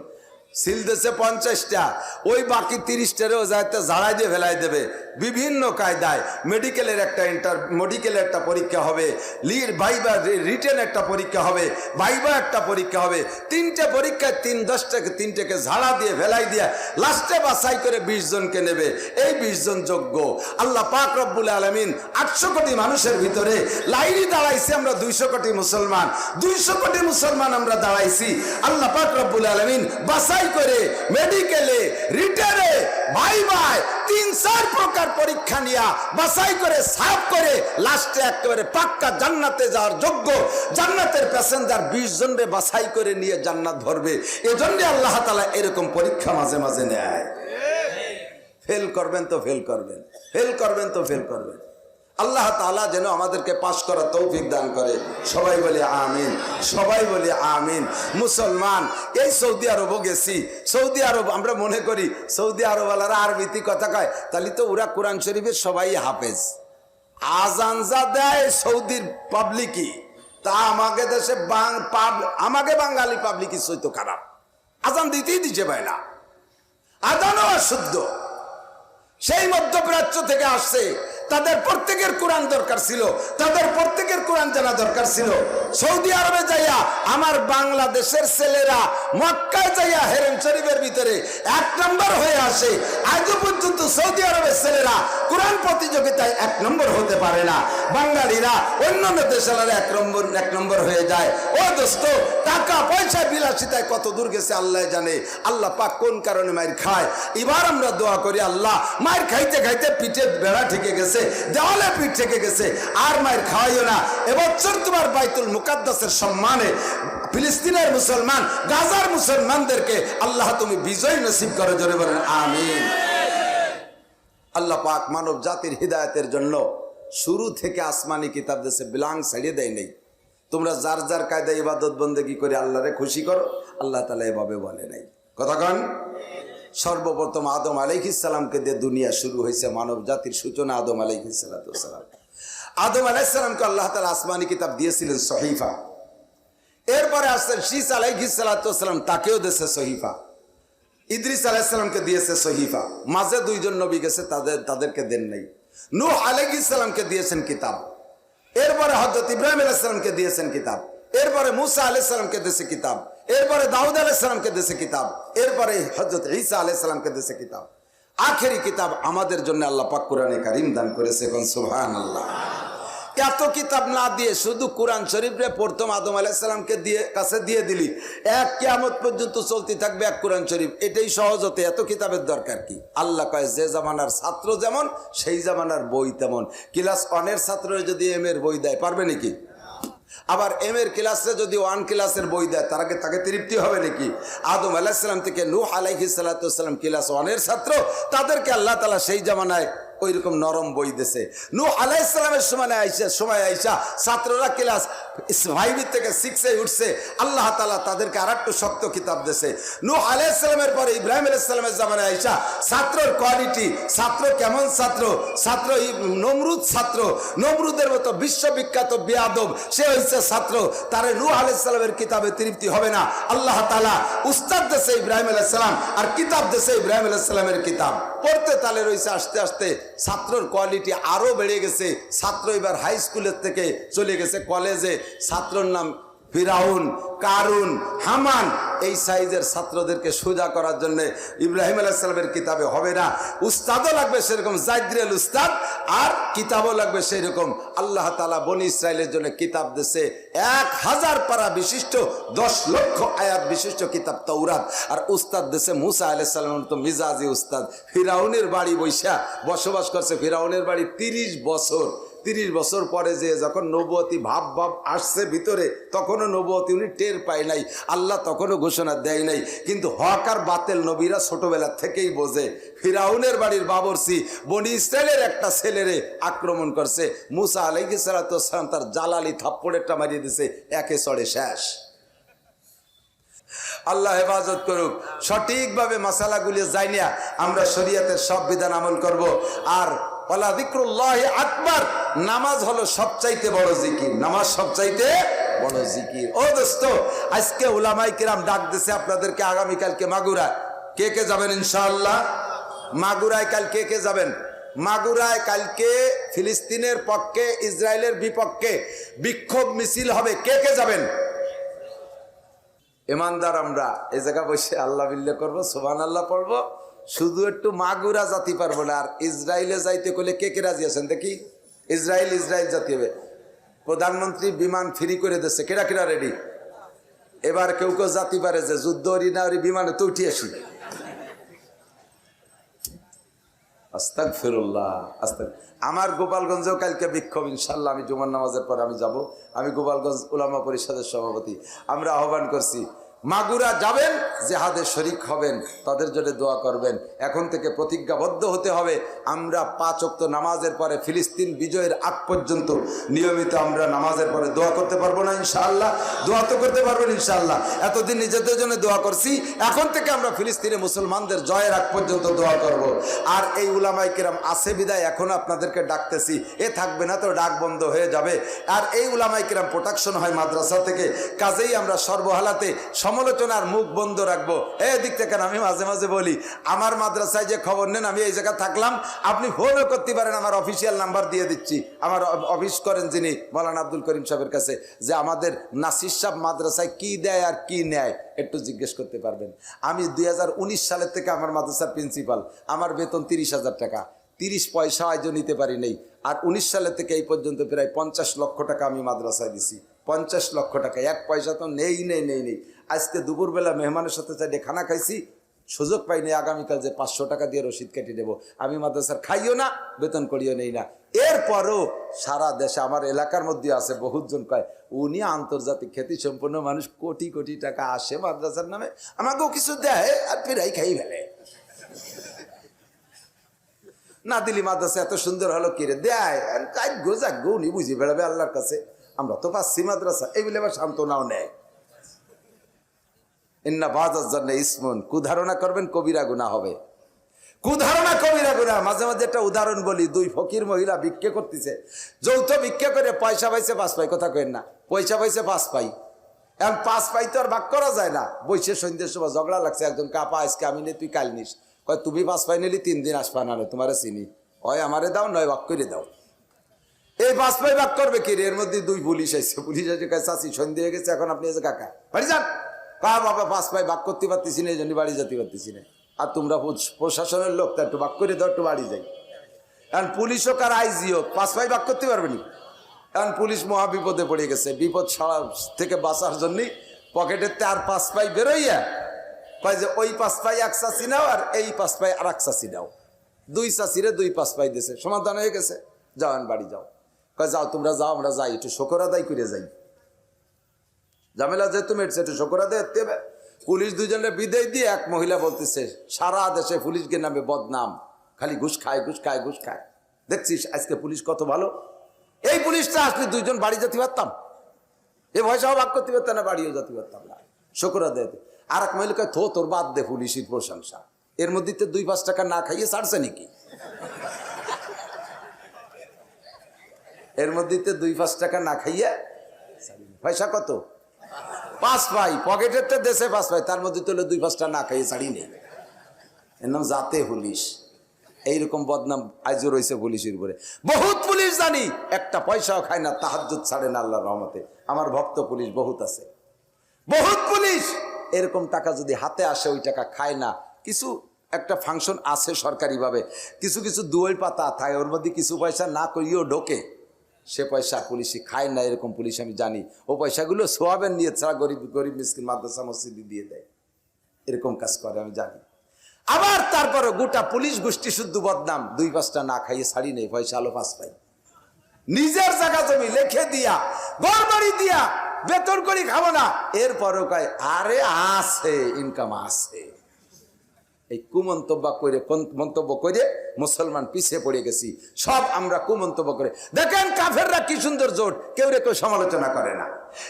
সিল দিয়েছে 50টা, ওই বাকি 30টারেও যাইতে ঝাড়াই দিয়ে ফেলাই দেবে বিভিন্ন কায়দায়। মেডিকেলের একটা পরীক্ষা হবে, ভাইবা রিটেন একটা পরীক্ষা হবে, ভাইবা একটা পরীক্ষা হবে, 3টে পরীক্ষায় 10টাকে 3টাকে ঝাড়া দিয়ে ফেলাই দিয়ে লাস্টে বাছাই করে 20 জনকে নেবে। এই 20 জন যোগ্য। আল্লাহ পাক রব্বুল আলামিন 800 কোটি মানুষের ভিতরে লাইনে দাঁড়াইছি আমরা 200 কোটি মুসলমান, 200 কোটি মুসলমান আমরা দাঁড়াইছি। আল্লাহ পাক রব্বুল আলামিন বাছাই করে মেডিকেলে রিটেনে ভাইবায় 3-4 প্রকার পরীক্ষা নিয়া বাছাই করে সাফ করে লাস্টে একেবারে পাক্কা জান্নাতে যাওয়ার যোগ্য জান্নাতের প্যাসেঞ্জার 20 জনকে বাছাই করে নিয়ে জান্নাত ভরবে। এজন্য আল্লাহ তাআলা এরকম পরীক্ষা মাঝে মাঝে নেয়। ফেল করবেন তো ফেল করবেন, ফেল করবেন তো ফেল করবেন। আল্লাহ তাআলা যেন আমাদেরকে পাশ করার তৌফিক দান করে। সবাই বলে আমিন, সবাই বলে আমিন। মুসলমান এই সৌদি আরবও গেছি, সৌদি আরব আমরা মনে করি সৌদি আরবওয়ালারা আরবিতে কথা কয়, তাহলে তো ওরা কোরআন শরীফের সবাই হাফেজ, আজান যা দেয় সৌদির পাবলিকই, তা আমাকে দেশে আমাকে বাঙালি পাবলিকই সইতো খারাপ। আজান দিতেই দিচ্ছে বাইলা, আজানও অশুদ্ধ। সেই মধ্যপ্রাচ্য থেকে আসছে, তাদের প্রত্যেকের কোরআন দরকার ছিল, তাদের প্রত্যেকের কোরআন জানা দরকার ছিল। সৌদি আরবে যাইয়া আমার বাংলাদেশের ছেলেরা মক্কায় যাইয়া হেরেম শরীফের ভিতরে 1 নম্বর হয়ে আসে। আজও পর্যন্ত সৌদি আরবের ছেলেরা কোরআন প্রতিযোগিতায় 1 নম্বর হতে পারে না। বাঙালিরা অন্যান্য দেশের 1 নম্বর হয়ে যায়। ও দোস্ত, টাকা পয়সা বিলাসিতায় কত দূর গেছে আল্লাহ জানে। আল্লাহ পাক কোন কারণে মাইর খায়। এবার আমরা দোয়া করি, আল্লাহ মায়ের খাইতে খাইতে পিঠে বেড়া ঠেকে গেছে, দেওয়ালে পিঠ থেকে গেছে, আর মায়ের খাওয়াইও না। এবছর তোমার বাইতুল মুকাদ্দাসের সম্মানে ফিলিস্তিনের মুসলমান, গাজার মুসলমানদেরকে আল্লাহ তুমি বিজয় নসিব করো, জোরে বলেন আমিন। আল্লাহ পাক মানব জাতির হিদায়াতের জন্য শুরু থেকে আসমানি কিতাব দেশে বিলাং ছাড়িয়ে দেয় নেই। তোমরা যার যার কায়দায় ইবাদত বন্দেগি করে আল্লাহরে খুশি করো, আল্লাহ তাআলা এভাবে বলে নাই। কথা কন। সর্বপ্রথম আদম আলাইহিস সালামকে দিয়ে দুনিয়া শুরু হয়েছে, মানব জাতির সূচনা আদম আলাইহিস সালাম। আদম আলাইহিস সালামকে আল্লাহ তাআলা আসমানি কিতাব দিয়েছিলেন সহিফা। এরপরে আসছেন শীস আলাইহিস সালাম, তাকেও দিয়েছে সহিফা। ইদ্রিস আলাইহিস সালামকে দিয়েছে সহিফা। মাঝে 2 জন নবী গেছে, তাদেরকে দেন নাই। নূহ আলাইহিস সালামকে দিয়েছেন কিতাব। এরপরে হযরত ইব্রাহিম আলাইহিস সালামকে দিয়েছেন কিতাব। এরপরে মুসা আলাইহিস সালামকে দিয়েছে কিতাব। এরপরে দাউদ আলাইহিস সালামকে দিয়েছে কিতাব। এরপরে হযরত ঈসা আলাইহিস সালামকে দিয়েছে কিতাব। আখেরি কিতাব আমাদের জন্য আল্লাহ পাক কোরআনে কারীম দান করেছে, কোন সুবহানাল্লাহ। এত কিতাব না দিয়ে শুধু কোরআন শরীফে প্রথম আদম আলাইহিস সালামকে কাছে দিয়ে দিলি, এক কিয়ামত পর্যন্ত চলতে থাকবে এক কোরআন শরীফ। এটাই সহজ হতে এত কিতাবের দরকার কি? আল্লাহ কয়, যে জামানার ছাত্র যেমন সেই জামানার বই তেমন। ক্লাস 1 এর ছাত্ররা যদি এম এর বই দেয়, পারবে নাকি? আবার এম এর ক্লাসে যদি 1 ক্লাসের বই দেয়, তাকে তৃপ্তি হবে নাকি? আদম আলাইহিস সালাম থেকে নূহ আলাইহিস সালাম ক্লাস 1 এর ছাত্র, তাদেরকে আল্লাহ তাআলা সেই জামানায় ওই রকম নরম বই দিয়েছে। নূহ আলাইহিস সালামের সময় আইসা ছাত্ররা ক্লাস 5 থেকে 6 এ উঠছে, আল্লাহ তাআলা তাদেরকে আরেকটু শক্ত কিতাব দিয়েছে। নূহ আলাইহিস সালামের পরে ইব্রাহিম আলাইহিস সালামের জামানায় আইসা ছাত্রের কোয়ালিটি, ছাত্র কেমন ছাত্র, নমরুদ ছাত্র, নমরুদের মতো বিশ্ববিখ্যাত বেয়াদব সে হইছে ছাত্র। তারে নূহ আলাইহিস সালামের কিতাবে তৃপ্তি হবে না। আল্লাহ তাআলা উস্তাদ দিয়েছে ইব্রাহিম আলাইহিস সালাম, আর কিতাব দিয়েছে ইব্রাহিম আলাইহিস সালামের কিতাব। পড়তে তালে রইছে, আস্তে আস্তে ছাত্রের কোয়ালিটি আরো বেড়ে গেছে। ছাত্র এবার হাই স্কুলের থেকে চলে গেছে কলেজে। ছাত্রর নাম ফিরাউন, কারুন, হামান। এই সাইজের ছাত্রদেরকে সোজা করার জন্য ইব্রাহিম আলাইহিস সালামের কিতাবে হবে না। উস্তাদও লাগবে সেরকম জাইদ্রেল উস্তাদ, আর কিতাবও লাগবে সেরকম। আল্লাহ তাআলা বনি ইসরাইলের জন্য কিতাব দিয়েছে 1000 পারা বিশিষ্ট 10 লক্ষ আয়াত বিশিষ্ট কিতাব তাওরাত। আর উস্তাদ দিয়েছে মুসা আলাইহিস সালামের তো মিজাজি উস্তাদ। ফিরাউনের বাড়ি বসবাস করছে, ফিরাউনের বাড়ি 30 বছর। 30 বছর পরে যে যখন নবুয়তি ভাব আসছে ভিতরে, তখনও নবুয়তি উনি টের পায় নাই। আল্লাহ তখনও ঘোষণা দেয় নাই। কিন্তু হক আর বাতিল নবীরা ছোটবেলা থেকেই বোঝে। ফিরাউনের বাড়ির বাবরসি বনি ইসরাইলের একটা ছেলেরে আক্রমণ করছে। মুসা আলাইহিস সালাম তার জালালি থাপ্পড়েরটা মারিয়ে দিছে, একে চড়ে শেষ। আল্লাহ হেফাজত করুক। সঠিকভাবে মাসালাগুলি যাই না, আমরা শরীয়তের সব বিধান আমল করব। আর ওয়ালা যিকরুল্লাহি আকবার, নামাজ হলো সবচাইতে বড় জিকির। নামাজ সবচাইতে বড় জিকির। ও দোস্ত, আজকে উলামায়ে কিরাম ডাক দিছে আপনাদেরকে আগামীকালকে মাগুরা। কে কে যাবেন ইনশাআল্লাহ? মাগুরায় কাল কে কে যাবেন? মাগুরায় কালকে ফিলিস্তিনের পক্ষে, ইসরায়েলের বিপক্ষে বিক্ষোভ মিছিল হবে। কে কে যাবেন? ইমানদার আমরা এই জায়গা বসে আল্লাহ বিল্লাহ করবো, সুবহানাল্লাহ পড়বো। শুধু একটু মাগুরা জাতি পারবো না। আর ইসরায়েলে যাইতে করলে কে কে রাজি আছেন দেখি? ইসরায়েল জাতি হবে। প্রধানমন্ত্রী বিমান ফ্রি করে দিচ্ছে, কেরা কেরা রেডি? এবার কেউ কেউ জাতি পারে যে যুদ্ধ হরি না হরি বিমানে তো উঠি আসি। আস্তাগফিরুল্লাহ, আমার গোপালগঞ্জেও কালকে বিক্ষোভ ইনশাল্লাহ। আমি জুমার নামাজের পর আমি যাব। আমি গোপালগঞ্জ উলামা পরিষদের সভাপতি। আমরা আহ্বান করছি, মাগুরা যাবেন জেহাদে শরিক হবেন তাদের জন্য দোয়া করবেন। এখন থেকে প্রতিজ্ঞাবদ্ধ হতে হবে, আমরা 5 ওয়াক্ত নামাজের পরে ফিলিস্তিন বিজয়ের আগ পর্যন্ত নিয়মিত আমরা নামাজের পরে দোয়া করতে পারবো না ইনশাআল্লাহ? দোয়া তো করতে পারবেন ইনশাআল্লাহ। এতদিন নিজেদের জন্য দোয়া করছি, এখন থেকে আমরা ফিলিস্তিনে মুসলমানদের জয়ের আগ পর্যন্ত দোয়া করব। আর এই উলামায়ে কেরাম আছে বিদায় এখন আপনাদেরকে ডাকতেছি, এ থাকবে না তো ডাক বন্ধ হয়ে যাবে। আর এই উলামায়ে কেরাম প্রোটেকশন হয় মাদ্রাসা থেকে, কাজেই আমরা সর্বহালাতে সমালোচনার মুখ বন্ধ রাখবো। দিক থেকে আমি মাঝে মাঝে বলি, আমার মাদ্রাসায় যে খবর নেন, আমি এই জায়গায় থাকলাম, আপনি ফোনও করতে পারেন, আমার অফিসিয়াল নাম্বার দিয়ে দিচ্ছি। আমার অফিস করেন যিনি মৌলানা আব্দুল করিম সাহেবের কাছে, যে আমাদের নাসির সাহেব মাদ্রাসায় কি দেয় আর কি নেয় একটু জিজ্ঞেস করতে পারবেন। আমি 2019 সালের থেকে আমার মাদ্রাসার প্রিন্সিপাল, আমার বেতন 30,000 টাকা, 30 পয়সা আজও নিতে পারি নেই। আর 19 সালের থেকে এই পর্যন্ত প্রায় 50 লক্ষ টাকা আমি মাদ্রাসায় দিছি। 50 লক্ষ টাকা, 1 পয়সা তো নেই। আজকে দুপুরবেলা মেহমানের সাথে চাইলে খানা খাইছি, সুযোগ পাইনি, আগামীকাল যে 500 টাকা দিয়ে রসিদ কেটে দেবো। আমি মাদ্রাসার খাইও না, বেতন করিও নেই না। এরপরও সারা দেশে আমার এলাকার মধ্যে আছে বহুতজন কয়, উনি আন্তর্জাতিক খ্যাতি সম্পন্ন মানুষ, কোটি কোটি টাকা আসে মাদ্রাসার নামে, আমাকেও কিছু দেয় আর ফিরাই খাই ফেলে। না দিলি মাদ্রাসা এত সুন্দর হলো কিরে দেয়, গোজা গৌনি বুঝি বেড়াবে আল্লাহর কাছে। আমরা তো পাচ্ছি মাদ্রাসা, এই বলে আবার সান্ত্বনাও নেয়। ইন্না বাযাজ জান্না ইসমুন, কুধারণা করবেন কবিরা গুনাহ হবে। কুধারণা কবিরা গুনাহ। মাঝে মাঝে একটা উদাহরণ বলি, 2 ফকির মহিলা ভিক্ষা করতেছে, যৌথ ভিক্ষা করে পয়সা পাইছে 5 পাই, কথা কেন না, পয়সা পাইছে 5 পাই। এখন 5 পাই তো আর ভাগ করা যায় না। বৈশে সন্ধ্যের সময় ঝগড়া লাগছে, একজন কাপা আজকে আমি নে তুই কাল নিস, কয় তুমি 5 পাই নিলি 3 দিন আসবা না, তোমারে চিনি, হয় আমারে দাও নয় ভাগ করে দাও। এই 5 পাই ভাগ করবে কি রে? এর মধ্যে 2 পুলিশ আসছে, পুলিশ এসে কয় চাচি সন্ধ্যে হয়ে গেছে, এখন আপনি এসে কাকা বাড়ি যান। বাবা 5 পাই ভাগ করতে পারতেছি না, এই জন্য বাড়ি যেতে পারতেছি না। আর তোমরা প্রশাসনের লোক, তা একটু ভাগ করে দাও, একটু বাড়ি যাই। এখন পুলিশ হোক আর আইজি হোক 5 পাই ভাগ করতে পারবে নি। এখন পুলিশ মহা বিপদে পড়ে গেছে, বিপদ ছাড়া থেকে বাঁচার জন্যই পকেটের আর 5 পাই বেরোইয়া কয় যে ওই 5 পাই 1 চাচি নাও আর এই 5 পাই আর 1 চাচি নাও। 2 চাচিরে 2 5 পাই দিয়েছে, সমাধান হয়ে গেছে, যাও বাড়ি যাও। কয় যাও তোমরা যাও, আমরা যাই, একটু শকর আদায় করে যাই। ঝামেলা যেহেতু মেটছে, একটু শকর আদায় করতে হবে। পুলিশ 2 জনের বিদায় দিয়ে এক মহিলা বলতেছে, সারা দেশে পুলিশকে নামে বদনাম, খালি ঘুষ খায় ঘুষ খায় ঘুষ খায়। দেখছিস আজকে পুলিশ কত ভালো। এই পুলিশটা আসলে 2 জন বাড়ি যেতে পারতাম, এ পয়সাও ভাগ করতে পারতাম না, বাড়িও যেতে পারতাম না, শকর আদায়। আর এক মহিলা কয়, তোর বাদ দে পুলিশের প্রশংসা, এর মধ্যে তো 2-5 টাকা না খাইয়ে ছাড়ছে নাকি? এর মধ্যে 2-5 টাকা না খাইয়ে, পয়সা কত? 5 পাই, পকেটের তো দেশে 5 পাই, তার মধ্যে তো 2-5 টাকা না খাইয়ে ছাড়ি নেই। এর নাম জাতে পুলিশ। এইরকম বদনাম আজও রয়েছে পুলিশের উপরে। বহুত পুলিশ জানি একটা পয়সাও খায় না, তাহাজ্জুদ ছাড়ে না আল্লাহর রহমতে। আমার ভক্ত পুলিশ বহুত আছে, বহুত পুলিশ। এরকম টাকা যদি হাতে আসে ওই টাকা খায় না। কিছু একটা ফাংশন আছে সরকারিভাবে, কিছু কিছু দুই পাতা থাকে, ওর মধ্যে কিছু পয়সা না করিয়েও ঢোকে, সে পয়সা পুলিশই খায় না। এরকম পুলিশ আমি জানি, ও পয়সাগুলো সোয়াবেন নিয়ে ছাড়া গরিব গরিব মিসকিন মাদ্রাসা মসজিদে দিয়ে দেয়, এরকম কাজ করে আমি জানি। আবার তারপরে গোটা পুলিশ গোষ্ঠী শুদ্ধ বদনাম, 2-5টা না খাইয়ে ছাড়ি নেই, পয়সা আলো 5 পাই। নিজের জায়গা জমি লেখে দিয়া, ঘর বাড়ি দিয়া, বেতন করি খাবো না, এরপরও কয় আরে আছে ইনকাম আছে। এই মন্তব্য করে মুসলমান পিছিয়ে পড়ে গেছি। সব আমরা কুমন্তব্য করে দেখেন, কাফেররা কি সুন্দর জোট, কেউ কেউ সমালোচনা করে না।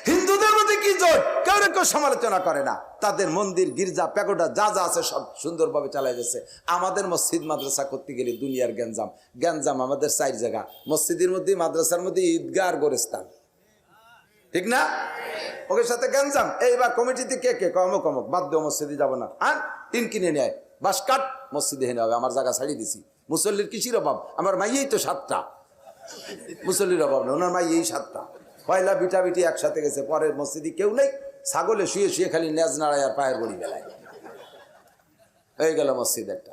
হিন্দুদের মধ্যে কি জোট, কেউ কেউ সমালোচনা করে না। তাদের মন্দির গির্জা প্যাগোডা যা যা আছে সব সুন্দরভাবে চালাই যাচ্ছে। আমাদের মসজিদ মাদ্রাসা করতে গেলে দুনিয়ার গ্যাঞ্জাম গ্যাঞ্জাম। আমাদের 4 জায়গা, মসজিদের মধ্যে মাদ্রাসার মধ্যে ঈদগাহ আর গোরস্থান, ঠিক না? ওদের সাথে গ্যাঞ্জাম। এইবার কমিটিতে কে কে অমুক অমুক বাদ দেও, মসজিদে যাবো না, আর টিন কিনে নেয়, বাস কাট, মসজিদে হেনে হবে, আমার জায়গা ছাড়িয়ে দিছি। মুসল্লির কিসির অভাব? আমার মাইয়েই তো 7টা, মুসল্লির অভাব না, ওনার মাইয়েই 7টা। পয়লা বিটা বিটি একসাথে গেছে, পরের মসজিদে কেউ নেই, ছাগলে শুয়ে শুয়ে খালি নেজ নাড়ায় আর পায়ের বড়ি বেলায়। হয়ে গেল মসজিদ একটা।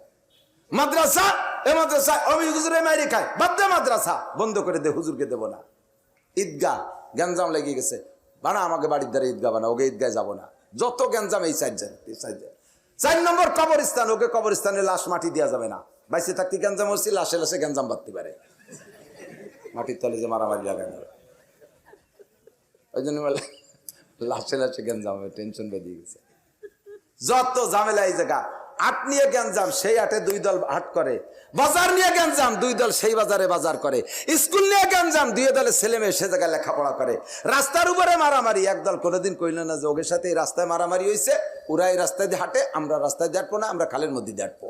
মাদ্রাসা, এ মাদ্রাসা আমি হুজুরে মাইরে খায়, বাদ দে মাদ্রাসা, বন্ধ করে দে, হুজুরকে দেবো না। ঈদগাহ গ্যাঞ্জাম লেগে গেছে, বানা আমাকে বাড়ির দ্বারা ঈদগাহ বানা, ওকে ঈদগায় যাবো না। যত গ্যাঞ্জাম এই 4 জায়গা। 4 নম্বর কবরস্থান, ওকে কবরস্থানে লাশ মাটি দেওয়া যাবে না। বাইসে থাকতে গ্যাঞ্জাম হচ্ছে, লাশে লাশে গ্যাঞ্জাম বাঁধতে পারে, মাটির তলে যে মারামারি লাগায় না, ওই জন্য লাশে লাশে গ্যাঞ্জাম হবে, টেনশন বেঁধে গেছে। যত ঝামেলা এই জায়গা। আট নিয়ে গ্যাঞ্জাম, সেই আটে দুই দল হাট করে। বাজার নিয়ে গ্যাঞ্জাম, দুই দল সেই বাজারে বাজার করে। স্কুল নিয়ে গ্যাঞ্জাম, দুই দলে ছেলে মেয়ে সে জায়গায় লেখাপড়া করে। রাস্তার উপরে মারামারি, একদল কোনোদিন কইল না যে ওদের সাথে এই রাস্তায় মারামারি হয়েছে, ওরা এই রাস্তায় দিয়ে হাঁটে, আমরা রাস্তায় দিয়ে হাঁটবো না, আমরা খালের মধ্যে দিয়ে হাঁটবো,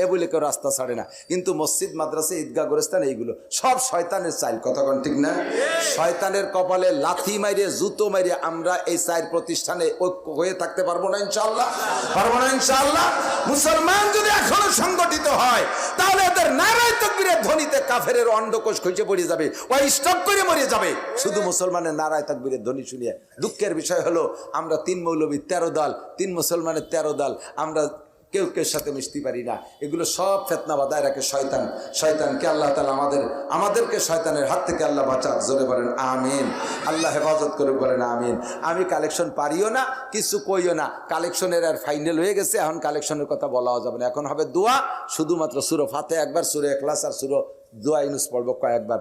এ বলে কেউ রাস্তা ছাড়ে না। কিন্তু মসজিদ, মাদ্রাসা, ঈদগাহ, গোরস্থান এইগুলো সব শয়তানের চাইল, কথা কোন ঠিক না? শয়তানের কপালে লাথি মারিয়ে, জুতো মারিয়ে আমরা এই চাইর প্রতিষ্ঠানে ঐক্য হয়ে থাকতে পারবো না ইনশাআল্লাহ, পারবো না ইনশাআল্লাহ। মুসলমান যদি এখনো সংগঠিত হয়, তাহলে এদের নারায়ে তাকবীরের ধ্বনিতে কাফেরের অন্ডকোষ খসে পড়ে যাবে, ওই স্টপ করে মরে যাবে। শুধু মুসলমানের নারায়ে তাকবীরের ধ্বনি শুনিয়ে। দুঃখের বিষয় হলো আমরা 3 মৌলবী 13 দল, 3 মুসলমানের 13 দল, আমরা কেউ কেউ সাথে মিশতে পারি না। এগুলো সব ফিতনা বাঁধায় রাখে শয়তান। শয়তানকে আল্লাহ তাআলা আমাদেরকে শয়তানের হাত থেকে আল্লাহ বাঁচাক, জোরে বলেন আমিন। আল্লাহ হেফাজত করুক, বলেন আমিন। আমি কালেকশন পারিও না, কিছু কইও না, কালেকশনের আর ফাইনাল হয়ে গেছে, এখন কালেকশনের কথা বলাও যাবে না। এখন হবে দোয়া, শুধুমাত্র সূরা ফাতিহা একবার, সূরা ইখলাস আর সূরা দোয়া ইউনুস পড়ব কয়েকবার।